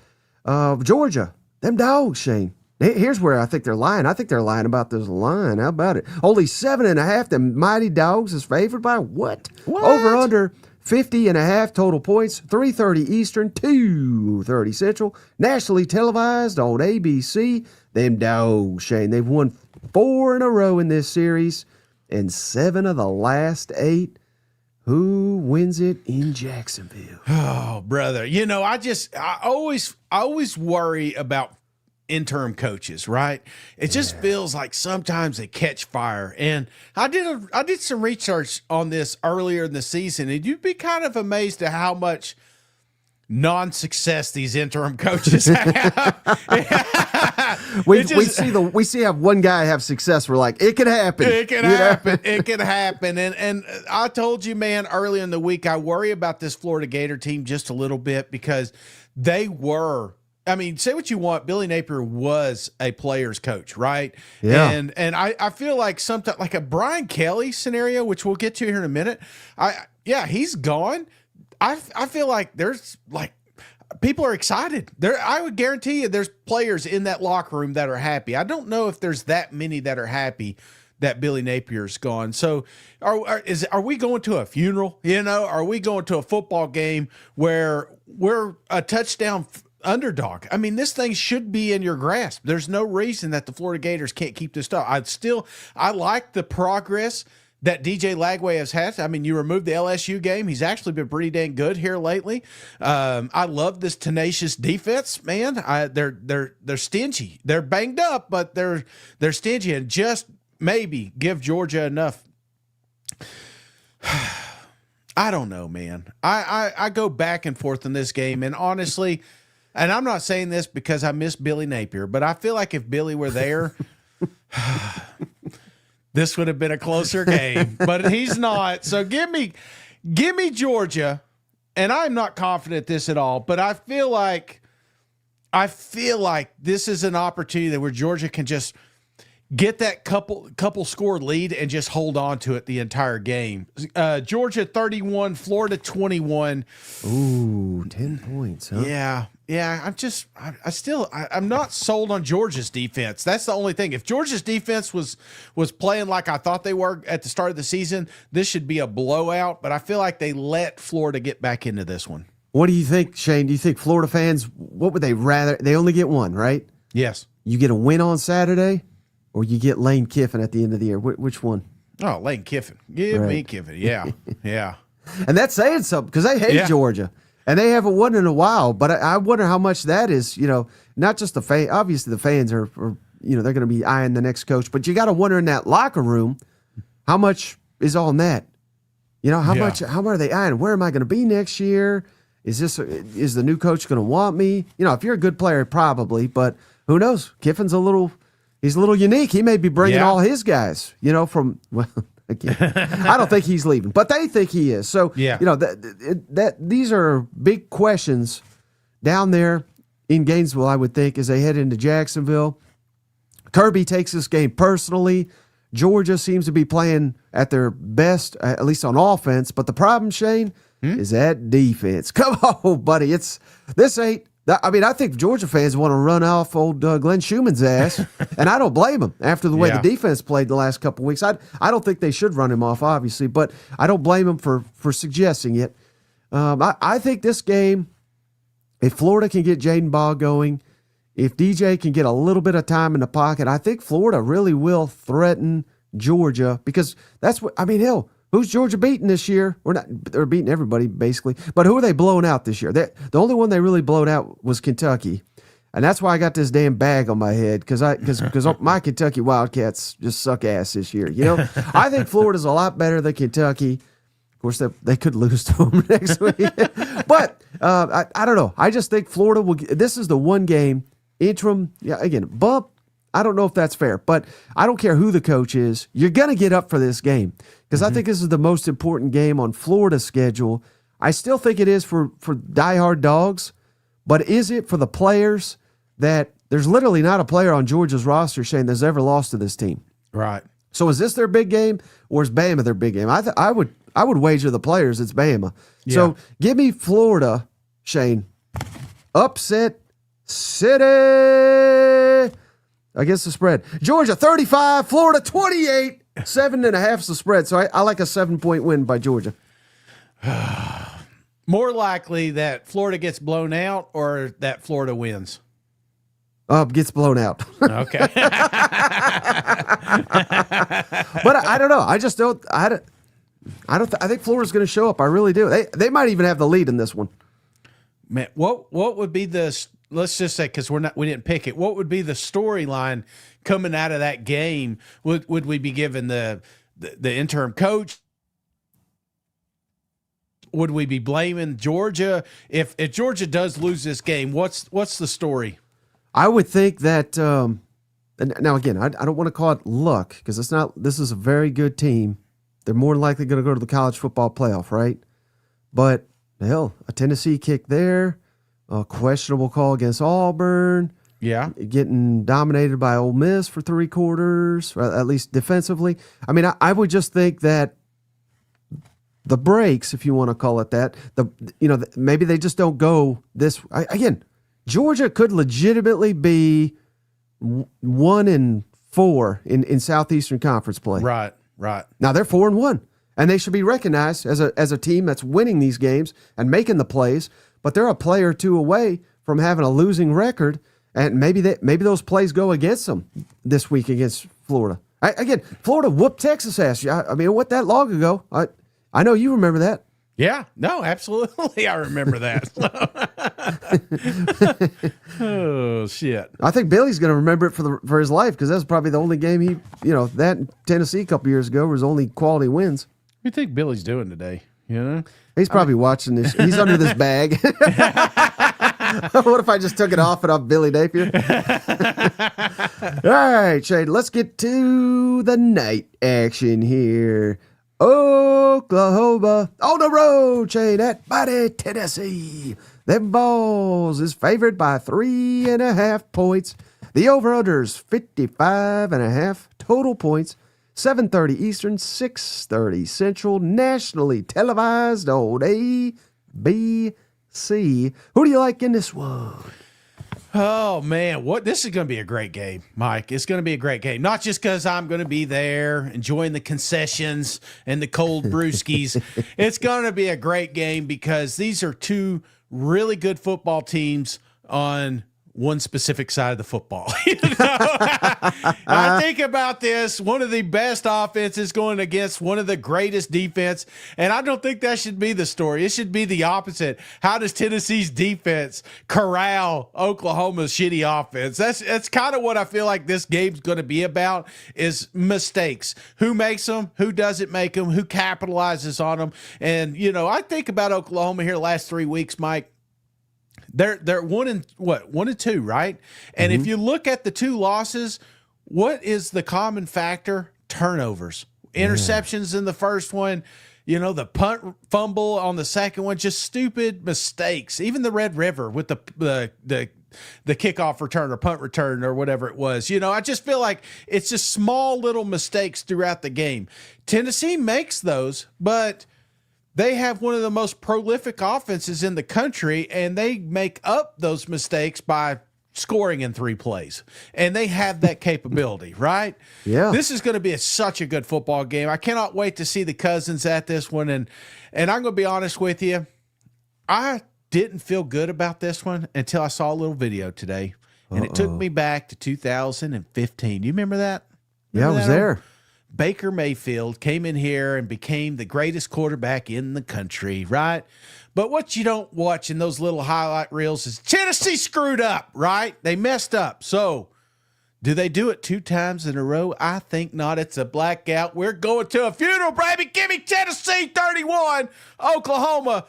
Georgia, them dogs, Shane. Here's where I think they're lying. I think they're lying about this line. How about it? Only 7.5. Them mighty dogs is favored by what? Over under 50.5 total points. 3:30 Eastern, 2:30 Central. Nationally televised on ABC. Them dogs, Shane. They've won 4 in a row in this series, and 7 of the last 8. Who wins it in Jacksonville? Oh, brother. I always worry about interim coaches, right? It just feels like sometimes they catch fire. And I did some research on this earlier in the season, and you'd be kind of amazed at how much non-success these interim coaches have. we have one guy have success. We're like, it could happen. It can happen. It can happen. And I told you, man, early in the week, I worry about this Florida Gator team just a little bit because they were. I mean, say what you want. Billy Napier was a player's coach, right? Yeah. And I feel like sometimes like a Brian Kelly scenario, which we'll get to here in a minute. He's gone. I feel like there's like people are excited. I would guarantee you there's players in that locker room that are happy. I don't know if there's that many that are happy that Billy Napier's gone. So are we going to a funeral? Are we going to a football game where we're a touchdown underdog? I mean, this thing should be in your grasp. There's no reason that the Florida Gators can't keep this stuff. I like the progress that DJ Lagway has had. I mean, you removed the LSU game. He's actually been pretty dang good here lately. I love this tenacious defense, man. They're stingy. They're banged up, but they're stingy, and just maybe give Georgia enough. I don't know, man. I go back and forth in this game, and honestly, and I'm not saying this because I miss Billy Napier, but I feel like if Billy were there, this would have been a closer game, but he's not. So give me Georgia, and I'm not confident this at all, but I feel like this is an opportunity where Georgia can just get that couple score lead and just hold on to it the entire game. Georgia 31, Florida 21. Ooh, 10 points, huh? Yeah. I'm not sold on Georgia's defense. That's the only thing. If Georgia's defense was playing like I thought they were at the start of the season, this should be a blowout, but I feel like they let Florida get back into this one. What do you think, Shane? Do you think Florida fans, what would they rather? They only get one, right? Yes. You get a win on Saturday, or you get Lane Kiffin at the end of the year? Which one? Oh, Lane Kiffin. Give me Kiffin. Yeah. Yeah. And that's saying something because they hate Georgia. And they haven't won in a while, but I wonder how much that is, not just the fan. Obviously, the fans are they're going to be eyeing the next coach, but you got to wonder in that locker room, how much is on that? How are they eyeing? Where am I going to be next year? Is the new coach going to want me? If you're a good player, probably, but who knows? Kiffin's he's a little unique. He may be bringing all his guys, Again, I don't think he's leaving, but they think he is. So, these are big questions down there in Gainesville, I would think, as they head into Jacksonville. Kirby takes this game personally. Georgia seems to be playing at their best, at least on offense. But the problem, Shane, is that defense. Come on, buddy. I think Georgia fans want to run off old Glenn Schumann's ass, and I don't blame them after the way the defense played the last couple of weeks. I don't think they should run him off, obviously, but I don't blame them for suggesting it. I think this game, if Florida can get Jaden Ball going, if DJ can get a little bit of time in the pocket, I think Florida really will threaten Georgia because that's what, hell, who's Georgia beating this year? They're beating everybody basically, but who are they blowing out this year? The only one they really blowed out was Kentucky. And that's why I got this damn bag on my head because my Kentucky Wildcats just suck ass this year. I think Florida's a lot better than Kentucky. Of course, they could lose to them next week. But I don't know. I just think Florida will. This is the one game interim. Yeah, again, bump. I don't know if that's fair, but I don't care who the coach is. You're going to get up for this game because I think this is the most important game on Florida's schedule. I still think it is for diehard dogs, but is it for the players that there's literally not a player on Georgia's roster, Shane, that's ever lost to this team? Right. So is this their big game or is Bama their big game? I would wager the players it's Bama. Yeah. So give me Florida, Shane. Upset City against the spread. Georgia 35, Florida 28. 7.5 is the spread. So I like a 7-point win by Georgia. More likely that Florida gets blown out or that Florida wins? Gets blown out. Okay. But I don't know. I just don't. I think Florida's going to show up. I really do. They might even have the lead in this one. Man, what would be the? Let's just say because we didn't pick it. What would be the storyline coming out of that game? Would we be given the interim coach? Would we be blaming Georgia if Georgia does lose this game? What's the story? I would think that. Now again, I don't want to call it luck because it's not. This is a very good team. They're more than likely going to go to the college football playoff, right? But hell, a Tennessee kick there, a questionable call against Auburn. Yeah, getting dominated by Ole Miss for 3 quarters, or at least defensively. I would just think that the breaks, if you want to call it that, maybe they just don't go this. Again, Georgia could legitimately be 1-4 in Southeastern Conference play. Right. Now they're 4-1, and they should be recognized as a team that's winning these games and making the plays. But they're a play or two away from having a losing record, and maybe those plays go against them this week against Florida. Florida whooped Texas ass. What that long ago? I know you remember that. Yeah, no, absolutely. I remember that. Oh, shit. I think Billy's going to remember it for his life because that's probably the only game that in Tennessee a couple years ago was only quality wins. What do you think Billy's doing today? He's probably watching this. He's under this bag. What if I just took it off and off Billy Napier? All right, Shane, let's get to the night action here. Oklahoma on the road, Shane, at mighty Tennessee. Them Vols is favored by 3.5 points. The over-under's 55.5 total points. 7:30 Eastern, 6:30 Central, nationally televised on ABC. Who do you like in this one? Oh, man, this is going to be a great game, Mike. It's going to be a great game. Not just because I'm going to be there enjoying the concessions and the cold brewskis. It's going to be a great game because these are two really good football teams on one specific side of the football. I think about this, one of the best offenses going against one of the greatest defense, and I don't think that should be the story. It should be the opposite. How does Tennessee's defense corral Oklahoma's shitty offense? That's kind of what I feel like this game's going to be about, is mistakes. Who makes them? Who doesn't make them? Who capitalizes on them? And, I think about Oklahoma here the last 3 weeks, Mike. They're 1-2, right? And if you look at the 2 losses, what is the common factor? Turnovers. Interceptions in the first one, the punt fumble on the second one, just stupid mistakes. Even the Red River with the the kickoff return or punt return or whatever it was. I just feel like it's just small little mistakes throughout the game. Tennessee makes those, but they have one of the most prolific offenses in the country, and they make up those mistakes by scoring in 3 plays. And they have that capability, right? Yeah. This is going to be such a good football game. I cannot wait to see the Cousins at this one. And I'm going to be honest with you, I didn't feel good about this one until I saw a little video today. And it took me back to 2015. You remember that? Yeah, I was there. Baker Mayfield came in here and became the greatest quarterback in the country, right? But what you don't watch in those little highlight reels is Tennessee screwed up, right? They messed up. So do they do it 2 times in a row? I think not. It's a blackout. We're going to a funeral, baby. Give me Tennessee 31, Oklahoma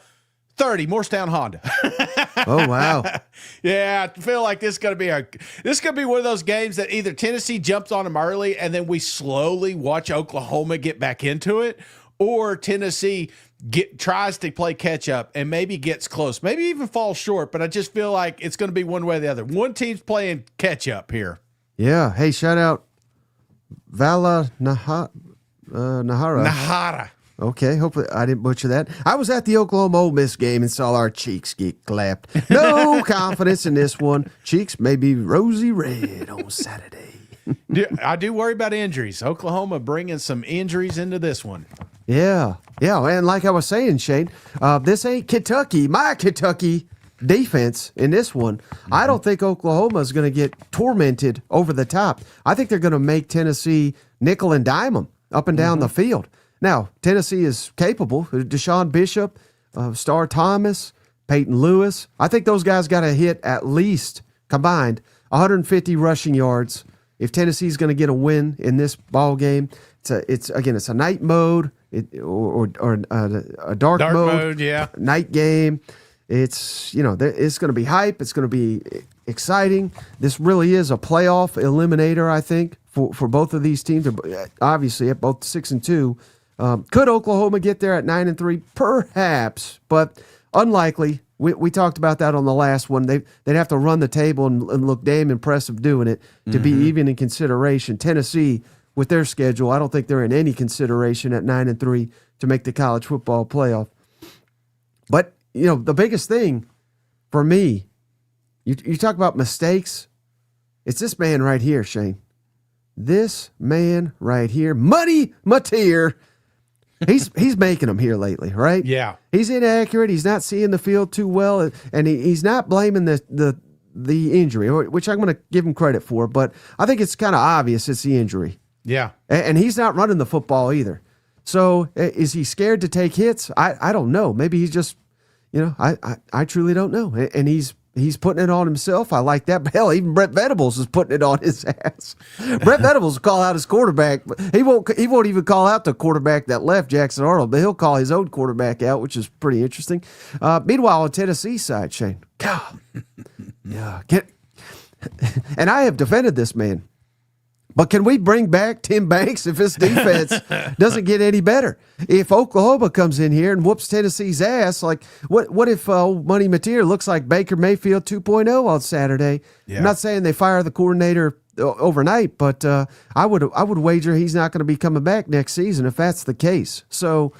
30, Morristown Honda. Oh, wow. Yeah, I feel like this is going to be one of those games that either Tennessee jumps on them early and then we slowly watch Oklahoma get back into it, or Tennessee tries to play catch up and maybe gets close, maybe even falls short. But I just feel like it's going to be one way or the other. One team's playing catch up here. Yeah. Hey, shout out Vala Nahara. Okay, hopefully I didn't butcher that. I was at the Oklahoma Ole Miss game and saw our cheeks get clapped. No confidence in this one. Cheeks may be rosy red on Saturday. I do worry about injuries. Oklahoma bringing some injuries into this one. Yeah, and like I was saying, Shane, this ain't Kentucky. My Kentucky defense in this one. I don't think Oklahoma is going to get tormented over the top. I think they're going to make Tennessee nickel and dime them up and down the field. Now, Tennessee is capable. Deshaun Bishop, Star Thomas, Peyton Lewis. I think those guys got to hit at least combined 150 rushing yards if Tennessee's going to get a win in this ball game. It's a night mode or a dark mode. Yeah, night game. It's it's going to be hype. It's going to be exciting. This really is a playoff eliminator, I think, for both of these teams. Obviously, at both 6-2. Could Oklahoma get there at 9-3? Perhaps, but unlikely. We talked about that on the last one. They'd have to run the table and look damn impressive doing it to be even in consideration. Tennessee, with their schedule, I don't think they're in any consideration at 9-3 to make the college football playoff. But the biggest thing for me, you talk about mistakes. It's this man right here, Shane. This man right here, Money Mateer. He's making them here lately, right? Yeah. He's inaccurate. He's not seeing the field too well, and he's not blaming the injury, which I'm going to give him credit for. But I think it's kind of obvious it's the injury. Yeah. And he's not running the football either. So is he scared to take hits? I don't know. Maybe he's just, I truly don't know. And he's putting it on himself. I like that. But hell, even Brett Venables is putting it on his ass. Brett Venables will call out his quarterback. But he won't even call out the quarterback that left, Jackson Arnold, but he'll call his own quarterback out, which is pretty interesting. Meanwhile, on Tennessee side, Shane, God, yeah, and I have defended this man. But can we bring back Tim Banks if his defense doesn't get any better? If Oklahoma comes in here and whoops Tennessee's ass, like what if Money Mateer looks like Baker Mayfield 2.0 on Saturday? Yeah. I'm not saying they fire the coordinator overnight, but I would wager he's not going to be coming back next season if that's the case. So,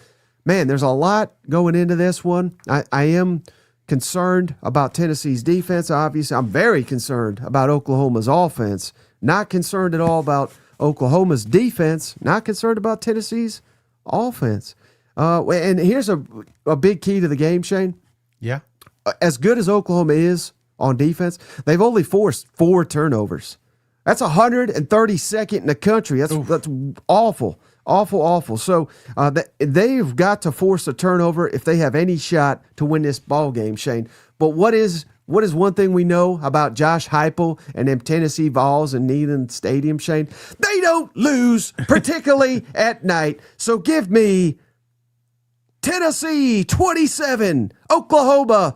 man, there's a lot going into this one. I am concerned about Tennessee's defense. Obviously, I'm very concerned about Oklahoma's offense. Not concerned at all about Oklahoma's defense. Not concerned about Tennessee's offense. And here's a big key to the game, Shane. Yeah. As good as Oklahoma is on defense, they've only forced 4 turnovers. That's 132nd in the country. That's awful. Awful. So they've got to force a turnover if they have any shot to win this ball game, Shane. But what is one thing we know about Josh Heupel and them Tennessee Vols and Neyland Stadium, Shane? They don't lose, particularly at night. So give me Tennessee 27, Oklahoma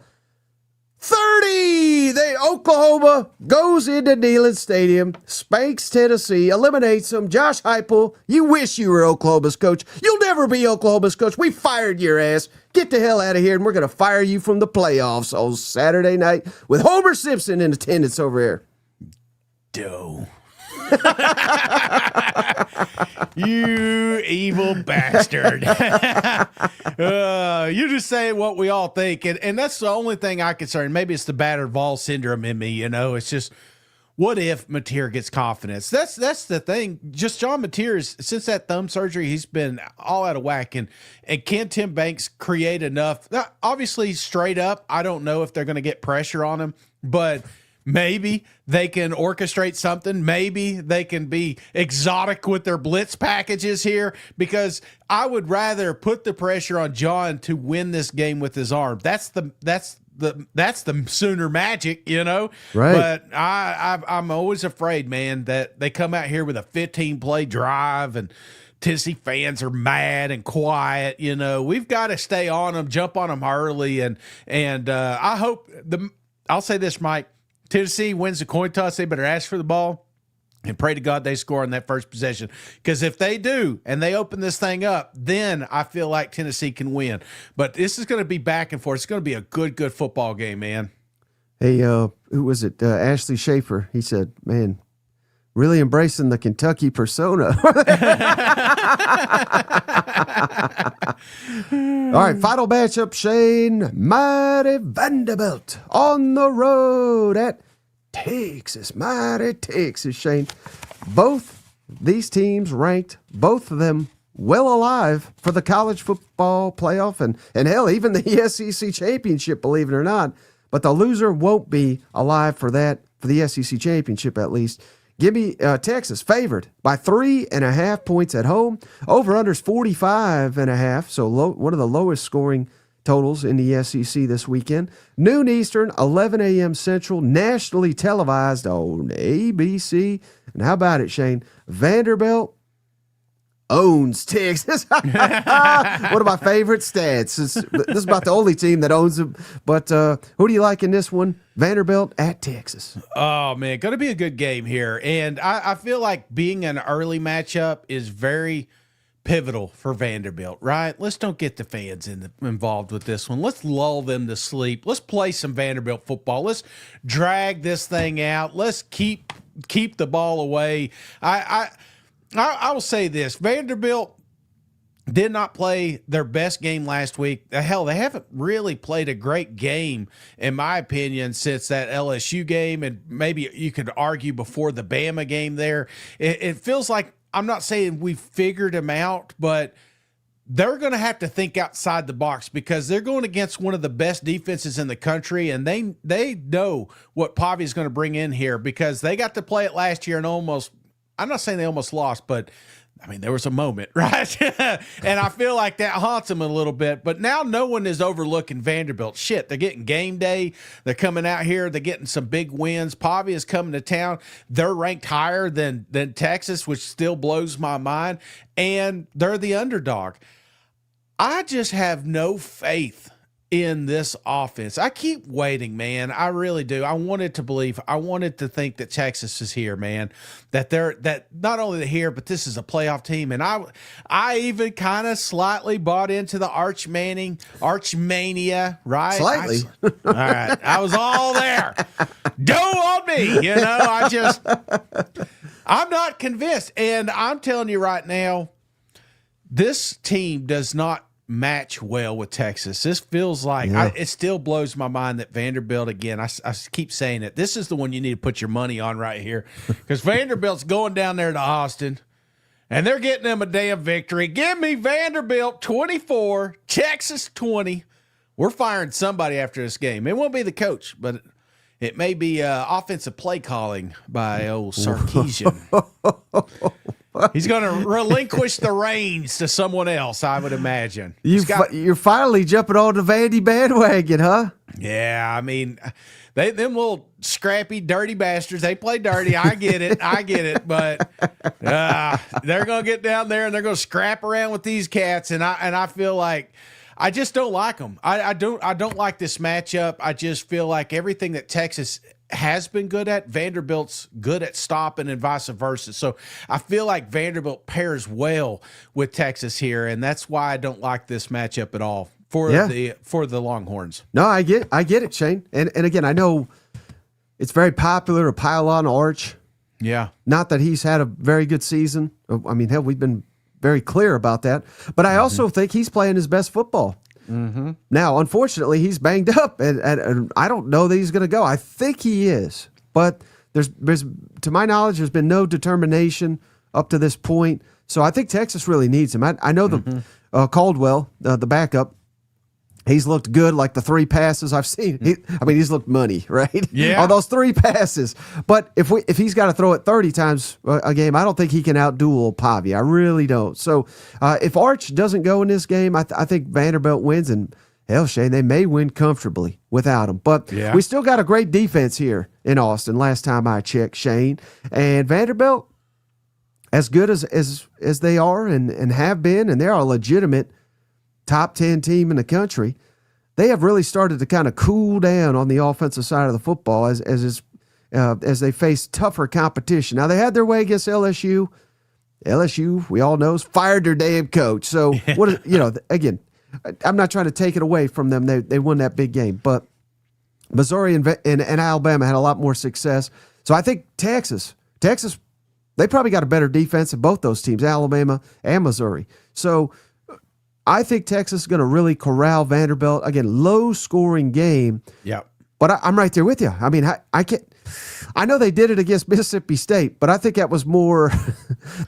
30. Oklahoma goes into Neyland Stadium, spanks Tennessee, eliminates them. Josh Heupel, you wish you were Oklahoma's coach. You'll never be Oklahoma's coach. We fired your ass. Get the hell out of here, and we're going to fire you from the playoffs on Saturday night with Homer Simpson in attendance over here. Doe. You evil bastard. You just say what we all think. And that's the only thing I'm concerned. Maybe it's the battered Vol syndrome in me, It's just, what if Mateer gets confidence? That's the thing. Just John Mateer, since that thumb surgery, he's been all out of whack. And can Tim Banks create enough? Obviously, straight up, I don't know if they're going to get pressure on him, but maybe they can orchestrate something. Maybe they can be exotic with their blitz packages here, because I would rather put the pressure on John to win this game with his arm. That's the Sooner magic, Right. But I'm always afraid, man, that they come out here with a 15-play drive and Tennessee fans are mad and quiet. We've got to stay on them, jump on them early, and I hope I'll say this, Mike. Tennessee wins the coin toss. They better ask for the ball and pray to God they score on that first possession. Because if they do and they open this thing up, then I feel like Tennessee can win. But this is going to be back and forth. It's going to be a good football game, man. Hey, who was it? Ashley Schaefer. He said, man, really embracing the Kentucky persona. All right, final matchup, Shane. Mighty Vanderbilt on the road at Texas. Mighty Texas, Shane. Both these teams ranked, both of them well alive for the college football playoff and hell, even the SEC championship, believe it or not. But the loser won't be alive for that, for the SEC championship at least. Give me Texas favored by 3.5 points at home. Over-under's 45.5, so one of the lowest scoring totals in the SEC this weekend. Noon Eastern, 11 a.m. Central, nationally televised on ABC. And how about it, Shane? Vanderbilt owns Texas. One of my favorite stats. This is about the only team that owns them. But who do you like in this one? Vanderbilt at Texas. Oh, man, going to be a good game here. And I feel like being an early matchup is very pivotal for Vanderbilt, right? Let's don't get the fans involved with this one. Let's lull them to sleep. Let's play some Vanderbilt football. Let's drag this thing out. Let's keep the ball away. I will say this. Vanderbilt did not play their best game last week. Hell, they haven't really played a great game, in my opinion, since that LSU game, and maybe you could argue before the Bama game there. It feels like, I'm not saying we figured them out, but they're going to have to think outside the box because they're going against one of the best defenses in the country, and they know what Pavi is going to bring in here because they got to play it last year and almost – I'm not saying they almost lost, but I mean, there was a moment, right? And I feel like that haunts them a little bit. But now no one is overlooking Vanderbilt. Shit, they're getting game day. They're coming out here. They're getting some big wins. Pavi is coming to town. They're ranked higher than Texas, which still blows my mind. And they're the underdog. I just have no faith in this offense. I keep waiting, man. I really do. I wanted to believe. I wanted to think that Texas is here, man. That not only they're here, but this is a playoff team. And I even kind of slightly bought into the Archmania, right? Slightly. All right. I was all there. Go on me. I'm not convinced. And I'm telling you right now, this team does not match well with Texas. This feels like it still blows my mind that Vanderbilt, again, I keep saying it. This is the one you need to put your money on right here because Vanderbilt's going down there to Austin and they're getting them a damn victory. Give me Vanderbilt 24, Texas 20. We're firing somebody after this game. It won't be the coach, but it may be offensive play calling by old Sarkisian. He's going to relinquish the reins to someone else, I would imagine. You're finally jumping on the Vandy bandwagon, huh? Yeah, I mean, them little scrappy, dirty bastards, they play dirty. I get it. But they're going to get down there and they're going to scrap around with these cats. And I feel like I just don't like them. I don't like this matchup. I just feel like everything that Texas has been good at, Vanderbilt's good at stopping and vice versa. So I feel like Vanderbilt pairs well with Texas here, and that's why I don't like this matchup at all for the Longhorns. No, I get it, Shane. And again, I know it's very popular to pile on Arch. Yeah. Not that he's had a very good season. I mean, hell, we've been very clear about that. But I also think he's playing his best football. Mm-hmm. Now, unfortunately, he's banged up, and I don't know that he's going to go. I think he is. But there's, to my knowledge, there's been no determination up to this point. So I think Texas really needs him. I know the Caldwell, the backup, he's looked good, like the 3 passes I've seen. He's looked money, right? Yeah. On those 3 passes. But if he's got to throw it 30 times a game, I don't think he can outduel Pavia. I really don't. So if Arch doesn't go in this game, I think Vanderbilt wins. And hell, Shane, they may win comfortably without him. But we still got a great defense here in Austin. Last time I checked, Shane, and Vanderbilt, as good as they are and have been, and they're a legitimate top 10 team in the country, they have really started to kind of cool down on the offensive side of the football as they face tougher competition. Now, they had their way against LSU. LSU, we all know, fired their damn coach. So, again, I'm not trying to take it away from them. They won that big game. But Missouri and Alabama had a lot more success. So I think Texas, they probably got a better defense than both those teams, Alabama and Missouri. So I think Texas is going to really corral Vanderbilt. Again, low-scoring game. Yeah. But I'm right there with you. I mean, I know they did it against Mississippi State, but I think that was more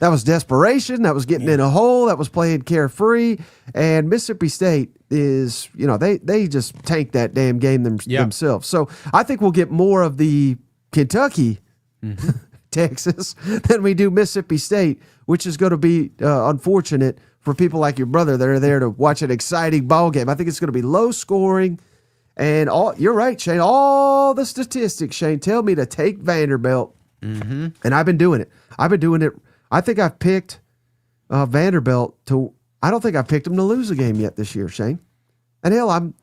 that was desperation. That was getting in a hole. That was playing carefree. And Mississippi State is, they just tanked that damn game themselves. So I think we'll get more of the Kentucky Texas than we do Mississippi State, which is going to be unfortunate for people like your brother that are there to watch an exciting ball game. I think it's going to be low scoring. And you're right, Shane. All the statistics, Shane, tell me to take Vanderbilt. Mm-hmm. And I've been doing it. I think I've picked Vanderbilt to. I don't think I've picked them to lose a game yet this year, Shane. And hell, I'm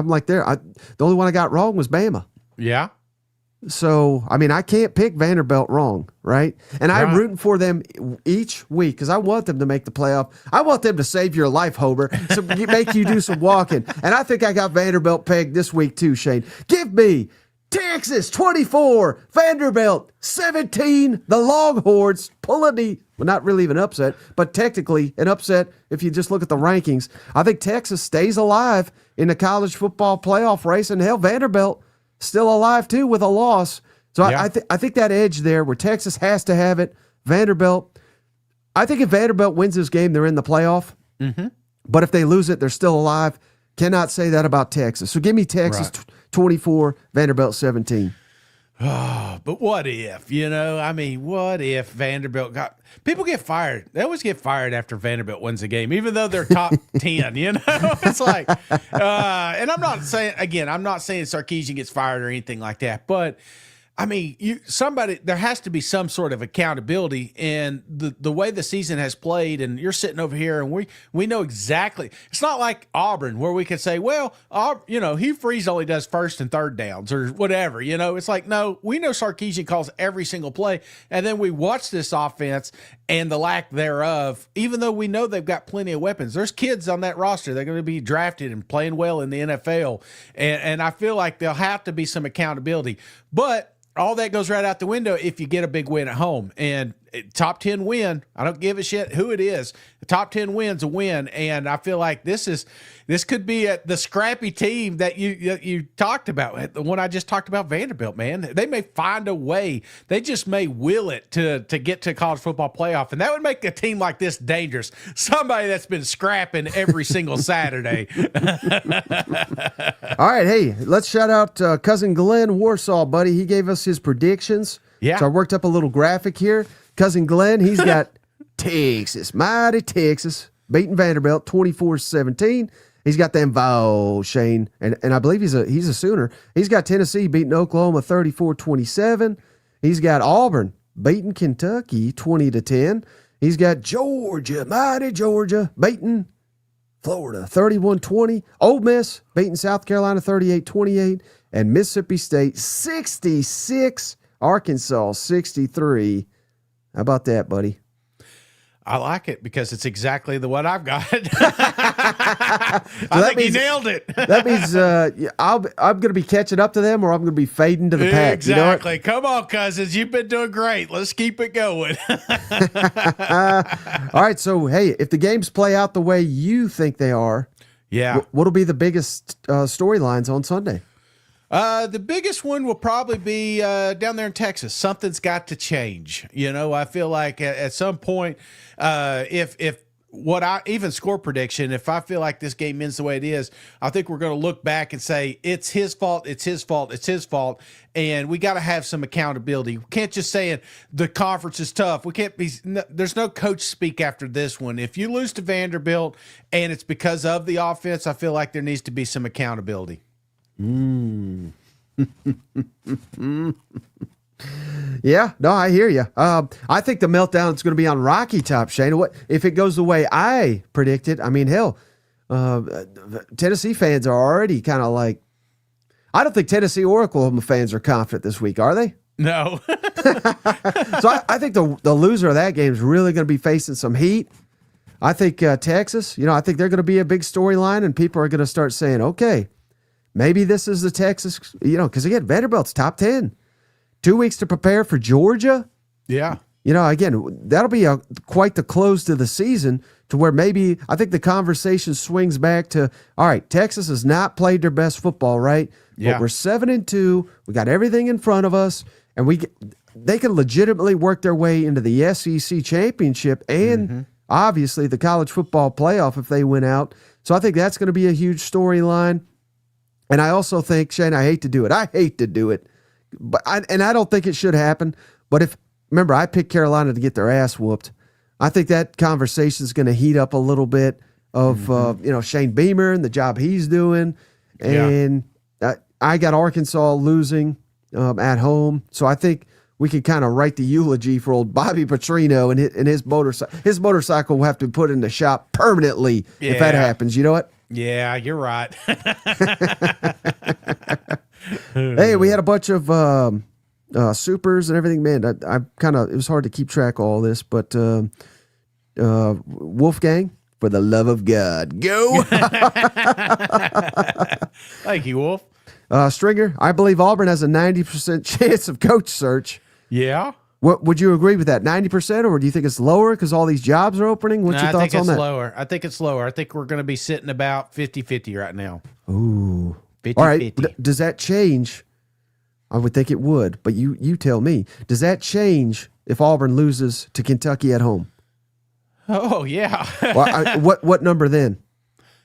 like there. The only one I got wrong was Bama. Yeah. So, I mean, I can't pick Vanderbilt wrong, right? And I'm rooting for them each week because I want them to make the playoff. I want them to save your life, Hober, so make you do some walking. And I think I got Vanderbilt pegged this week too, Shane. Give me Texas 24, Vanderbilt 17, the Longhorns pulling not really even upset, but technically an upset if you just look at the rankings. I think Texas stays alive in the college football playoff race, and hell, Vanderbilt still alive too with a loss. So I think that edge there where Texas has to have it. Vanderbilt, I think if Vanderbilt wins this game, they're in the playoff. Mm-hmm. But if they lose it, they're still alive. Cannot say that about Texas. So give me Texas 24, Vanderbilt 17. Oh, but what if, what if Vanderbilt people get fired. They always get fired after Vanderbilt wins a game, even though they're top 10, It's like, and I'm not saying Sarkisian gets fired or anything like that, but I mean, there has to be some sort of accountability, and the way the season has played, and you're sitting over here, and we know exactly. It's not like Auburn where we could say, well, Hugh Freeze only does first and third downs or whatever. It's like, no, we know Sarkisian calls every single play, and then we watch this offense and the lack thereof. Even though we know they've got plenty of weapons, there's kids on that roster they're going to be drafted and playing well in the NFL, and I feel like there'll have to be some accountability, but all that goes right out the window if you get a big win at home. And top 10 win, I don't give a shit who it is. The top 10 win's a win, and I feel like this could be the scrappy team that you talked about. The one I just talked about, Vanderbilt, man. They may find a way. They just may will it to get to college football playoff, and that would make a team like this dangerous. Somebody that's been scrapping every single Saturday. All right, hey, let's shout out Cousin Glenn Warsaw, buddy. He gave us his predictions. Yeah. So I worked up a little graphic here. Cousin Glenn, he's got Texas, mighty Texas, beating Vanderbilt 24-17. He's got them Vols, Shane, and I believe he's a Sooner. He's got Tennessee beating Oklahoma 34-27. He's got Auburn beating Kentucky 20-10. He's got Georgia, mighty Georgia, beating Florida 31-20. Ole Miss beating South Carolina 38-28. And Mississippi State 66. Arkansas 63. How about that, buddy? I like it because it's exactly the what I've got. I think you nailed it. That means I'm going to be catching up to them, or I'm going to be fading to the pack. Exactly. You know, come on, cousins. You've been doing great. Let's keep it going. all right. So, hey, if the games play out the way you think they are, yeah, what'll be the biggest storylines on Sunday? The biggest one will probably be down there in Texas. Something's got to change. You know, I feel like at some point, if what I even score prediction, if I feel like this game ends the way it is, I think we're going to look back and say it's his fault, it's his fault, it's his fault, and we got to have some accountability. We can't just say the conference is tough. We can't be. There's no coach speak after this one. If you lose to Vanderbilt and it's because of the offense, I feel like there needs to be some accountability. Yeah, no, I hear you. I think the meltdown is going to be on Rocky Top, Shane. What if it goes the way I predicted? I mean, hell, Tennessee fans are already kind of like. I don't think Tennessee or Oklahoma fans are confident this week, are they? No. So I think the loser of that game is really going to be facing some heat. I think Texas, I think they're going to be a big storyline, and people are going to start saying, okay, maybe this is the Texas, because again, Vanderbilt's top 10. 2 weeks to prepare for Georgia. Yeah. Again, that'll be quite the close to the season to where maybe I think the conversation swings back to, all right, Texas has not played their best football, right? Yeah. But we're 7-2. We got everything in front of us, and they can legitimately work their way into the SEC championship and obviously the college football playoff if they win out. So I think that's going to be a huge storyline. And I also think, Shane, I hate to do it. But I don't think it should happen. But remember, I picked Carolina to get their ass whooped. I think that conversation is going to heat up a little bit of Shane Beamer and the job he's doing, and I got Arkansas losing at home, so I think we can kind of write the eulogy for old Bobby Petrino and his motorcycle. His motorcycle will have to be put in the shop permanently if that happens. You know what? Yeah, you're right. Hey, we had a bunch of supers and everything. Man, it was hard to keep track of all this, but Wolfgang, for the love of God, go. Thank you, Wolf. Stringer, I believe Auburn has a 90% chance of coach search. Yeah. What would you agree with that? 90%, or do you think it's lower because all these jobs are opening? What's your thoughts on that? I think it's lower. I think we're going to be sitting about 50-50 right now. Ooh. 50-50. All right. Does that change? I would think it would, but you tell me. Does that change if Auburn loses to Kentucky at home? Oh, yeah. Well, what number then?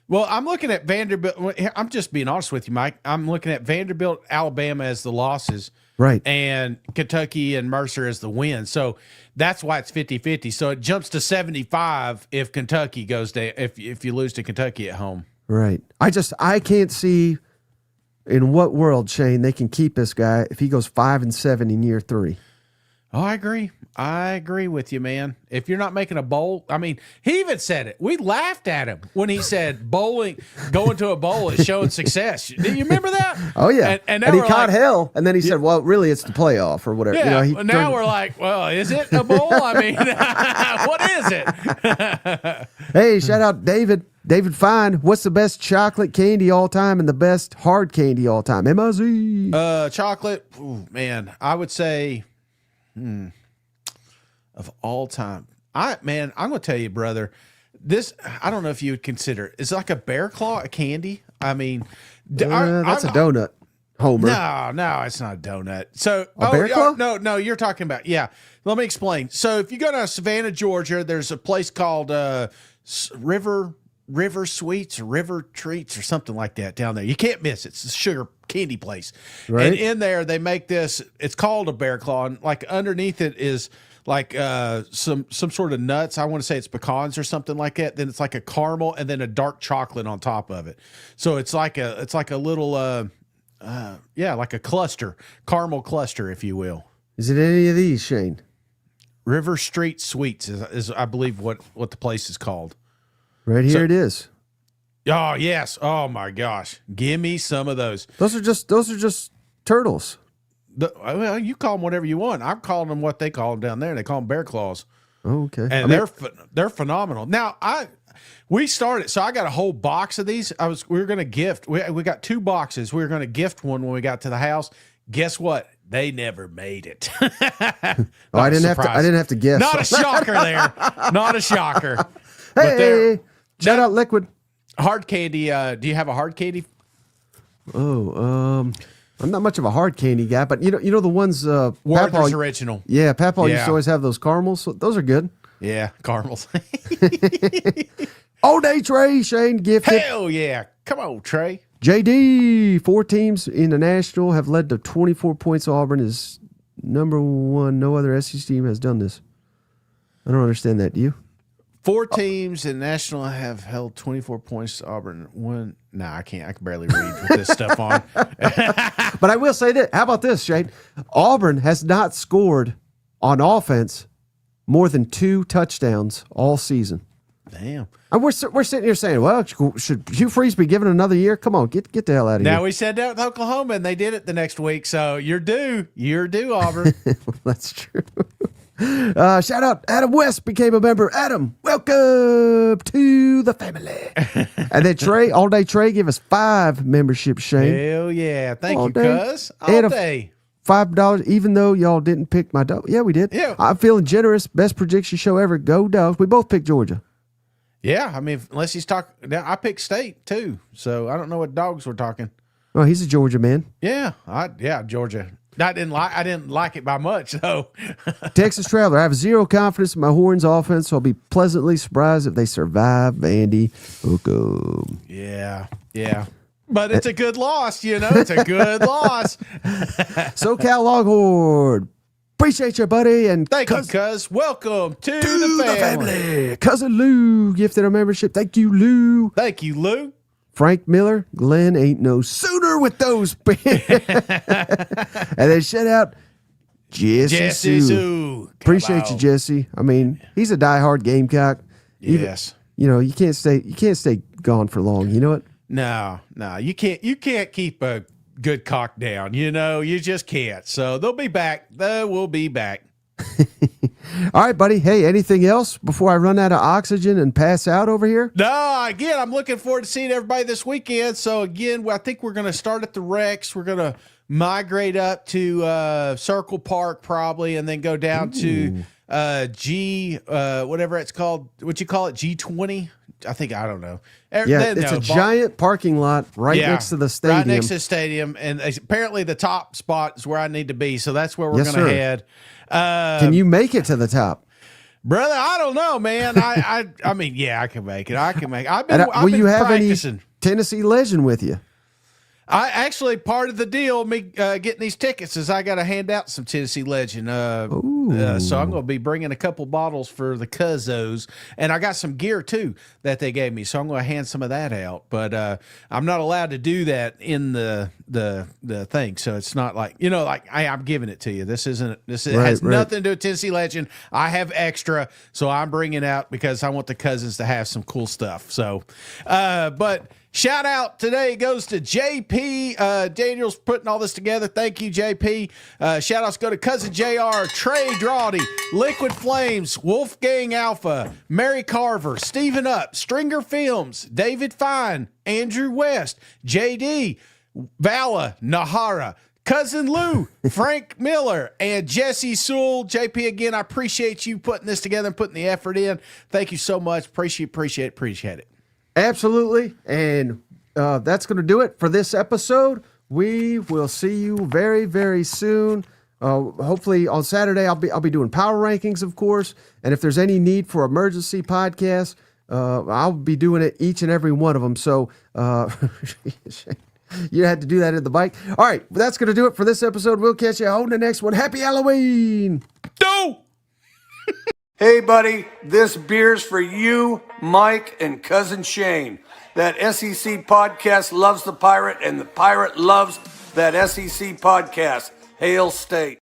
Well, I'm looking at Vanderbilt. I'm just being honest with you, Mike. I'm looking at Vanderbilt, Alabama as the losses. Right. And Kentucky and Mercer as the win. So that's why it's 50-50. So it jumps to 75 if Kentucky goes down, if you lose to Kentucky at home. Right. I can't see in what world, Shane, they can keep this guy if he goes 5-7 in year 3. Oh, I agree. I agree with you, man. If you're not making a bowl, I mean, he even said it. We laughed at him when he said going to a bowl is showing success. Do you remember that? Oh, yeah. And he caught hell, and then he said, well, really, it's the playoff or whatever. Yeah, now we're like, well, is it a bowl? I mean, what is it? Hey, shout out David. David Fine, what's the best chocolate candy all time and the best hard candy all time? M-I-Z. Chocolate, ooh, man, I would say... of all time, I'm going to tell you, brother, this, I don't know if you would consider, it's like a bear claw, a candy. I mean, that's a donut, Homer. No, it's not a donut. So, bear claw? No, you're talking about, let me explain. So if you go to Savannah, Georgia, there's a place called River Sweets or River Treats or something like that down there. You can't miss it. It's a sugar candy place. Right. And in there they make this, it's called a bear claw, and like underneath it is like some sort of nuts. I want to say it's pecans or something like that. Then it's like a caramel and then a dark chocolate on top of it. So it's like a little like a cluster, caramel cluster, if you will. Is it any of these, Shane? River Street Sweets is I believe what the place is called. Right here it is. Oh, yes. Oh, my gosh. Give me some of those. Those are just turtles. Well, you call them whatever you want. I'm calling them what they call them down there. They call them bear claws. Oh, okay. And they're phenomenal. Now, we started, so I got a whole box of these. We were going to gift. We got 2 boxes. We were going to gift one when we got to the house. Guess what? They never made it. I didn't have to guess. Not a shocker there. Not a shocker. Hey, shout out Liquid. Hard candy. Do you have a hard candy? Oh, I'm not much of a hard candy guy, but you know the ones Werther's original. Yeah, Papaw used to always have those caramels. So those are good. Yeah, caramels. All day Trey, Shane gifted. Hell yeah. Come on, Trey. JD, 4 teams in the National have led to 24 points. Auburn is number 1. No other SEC team has done this. I don't understand that. Do you? 4 teams in National have held 24 points to Auburn. One. No, I can't. I can barely read with this stuff on. But I will say this. How about this, Shane? Auburn has not scored on offense more than 2 touchdowns all season. Damn. And we're sitting here saying, well, should Hugh Freeze be given another year? Come on, get the hell out of here. Now, we said that with Oklahoma, and they did it the next week. So you're due. You're due, Auburn. That's true. Shout out Adam West became a member. Adam, welcome to the family. And then Trey, All Day Trey, give us 5 memberships, Shane. Hell yeah. Thank All you, day. cuz. All day. $5, even though y'all didn't pick my dog. Yeah, we did. Yeah. I'm feeling generous. Best prediction show ever. Go Dogs. We both picked Georgia. Yeah, I mean, unless he's talking. I picked State, too. So I don't know what dogs we're talking. Oh, he's a Georgia man. Yeah, Georgia. I didn't like it by much though. Texas Traveler. I have 0 confidence in my Horns offense, so I'll be pleasantly surprised if they survive Vandy. Welcome. Yeah. But it's a good loss, It's a good loss. SoCal Longhorn. Appreciate you, buddy. And thank you, cuz. Welcome to the family. Cousin Lou gifted a membership. Thank you, Lou. Thank you, Lou. Frank Miller, Glenn ain't no sooner with those. And then shout out Jesse Sue. Appreciate you, Jesse. I mean, he's a diehard Gamecock. Yes. You can't stay gone for long. You know what? No, you can't keep a good cock down. You just can't. So they'll be back. They will be back. All right, buddy. Hey, anything else before I run out of oxygen and pass out over here? No, again, I'm looking forward to seeing everybody this weekend. So, again, I think we're going to start at the Rex. We're going to migrate up to Circle Park probably and then go down to whatever it's called. What you call it, G20? I don't know. Yeah, it's a giant parking lot next to the stadium. Right next to the stadium. And apparently the top spot is where I need to be. So that's where we're going to head. Can you make it to the top? Brother, I don't know, man. I mean, yeah, I can make it. I've been will you have practicing. Any Tennessee legend with you? I actually, part of the deal, me getting these tickets is I got to hand out some Tennessee Legend. So I'm going to be bringing a couple bottles for the Cuzzos, and I got some gear too that they gave me. So I'm going to hand some of that out, but I'm not allowed to do that in the thing. So it's not like I'm giving it to you. This has nothing to do with Tennessee Legend. I have extra, so I'm bringing out because I want the cousins to have some cool stuff. So, but. Shout out today goes to JP. Daniel's putting all this together. Thank you, JP. Shout outs go to Cousin JR, Trey Drawdy, Liquid Flames, Wolfgang Alpha, Mary Carver, Stephen Up, Stringer Films, David Fine, Andrew West, JD, Vala, Nahara, Cousin Lou, Frank Miller, and Jesse Sewell. JP, again, I appreciate you putting this together and putting the effort in. Thank you so much. Appreciate it. Absolutely. And that's going to do it for this episode. We will see you very, very soon. Hopefully on Saturday, I'll be doing power rankings, of course. And if there's any need for emergency podcasts, I'll be doing it each and every one of them. So you had to do that in the bike. All right. That's going to do it for this episode. We'll catch you on the next one. Happy Halloween. Go! Hey, buddy, this beer's for you, Mike, and Cousin Shane. That SEC podcast loves the Pirate, and the Pirate loves that SEC podcast. Hail State.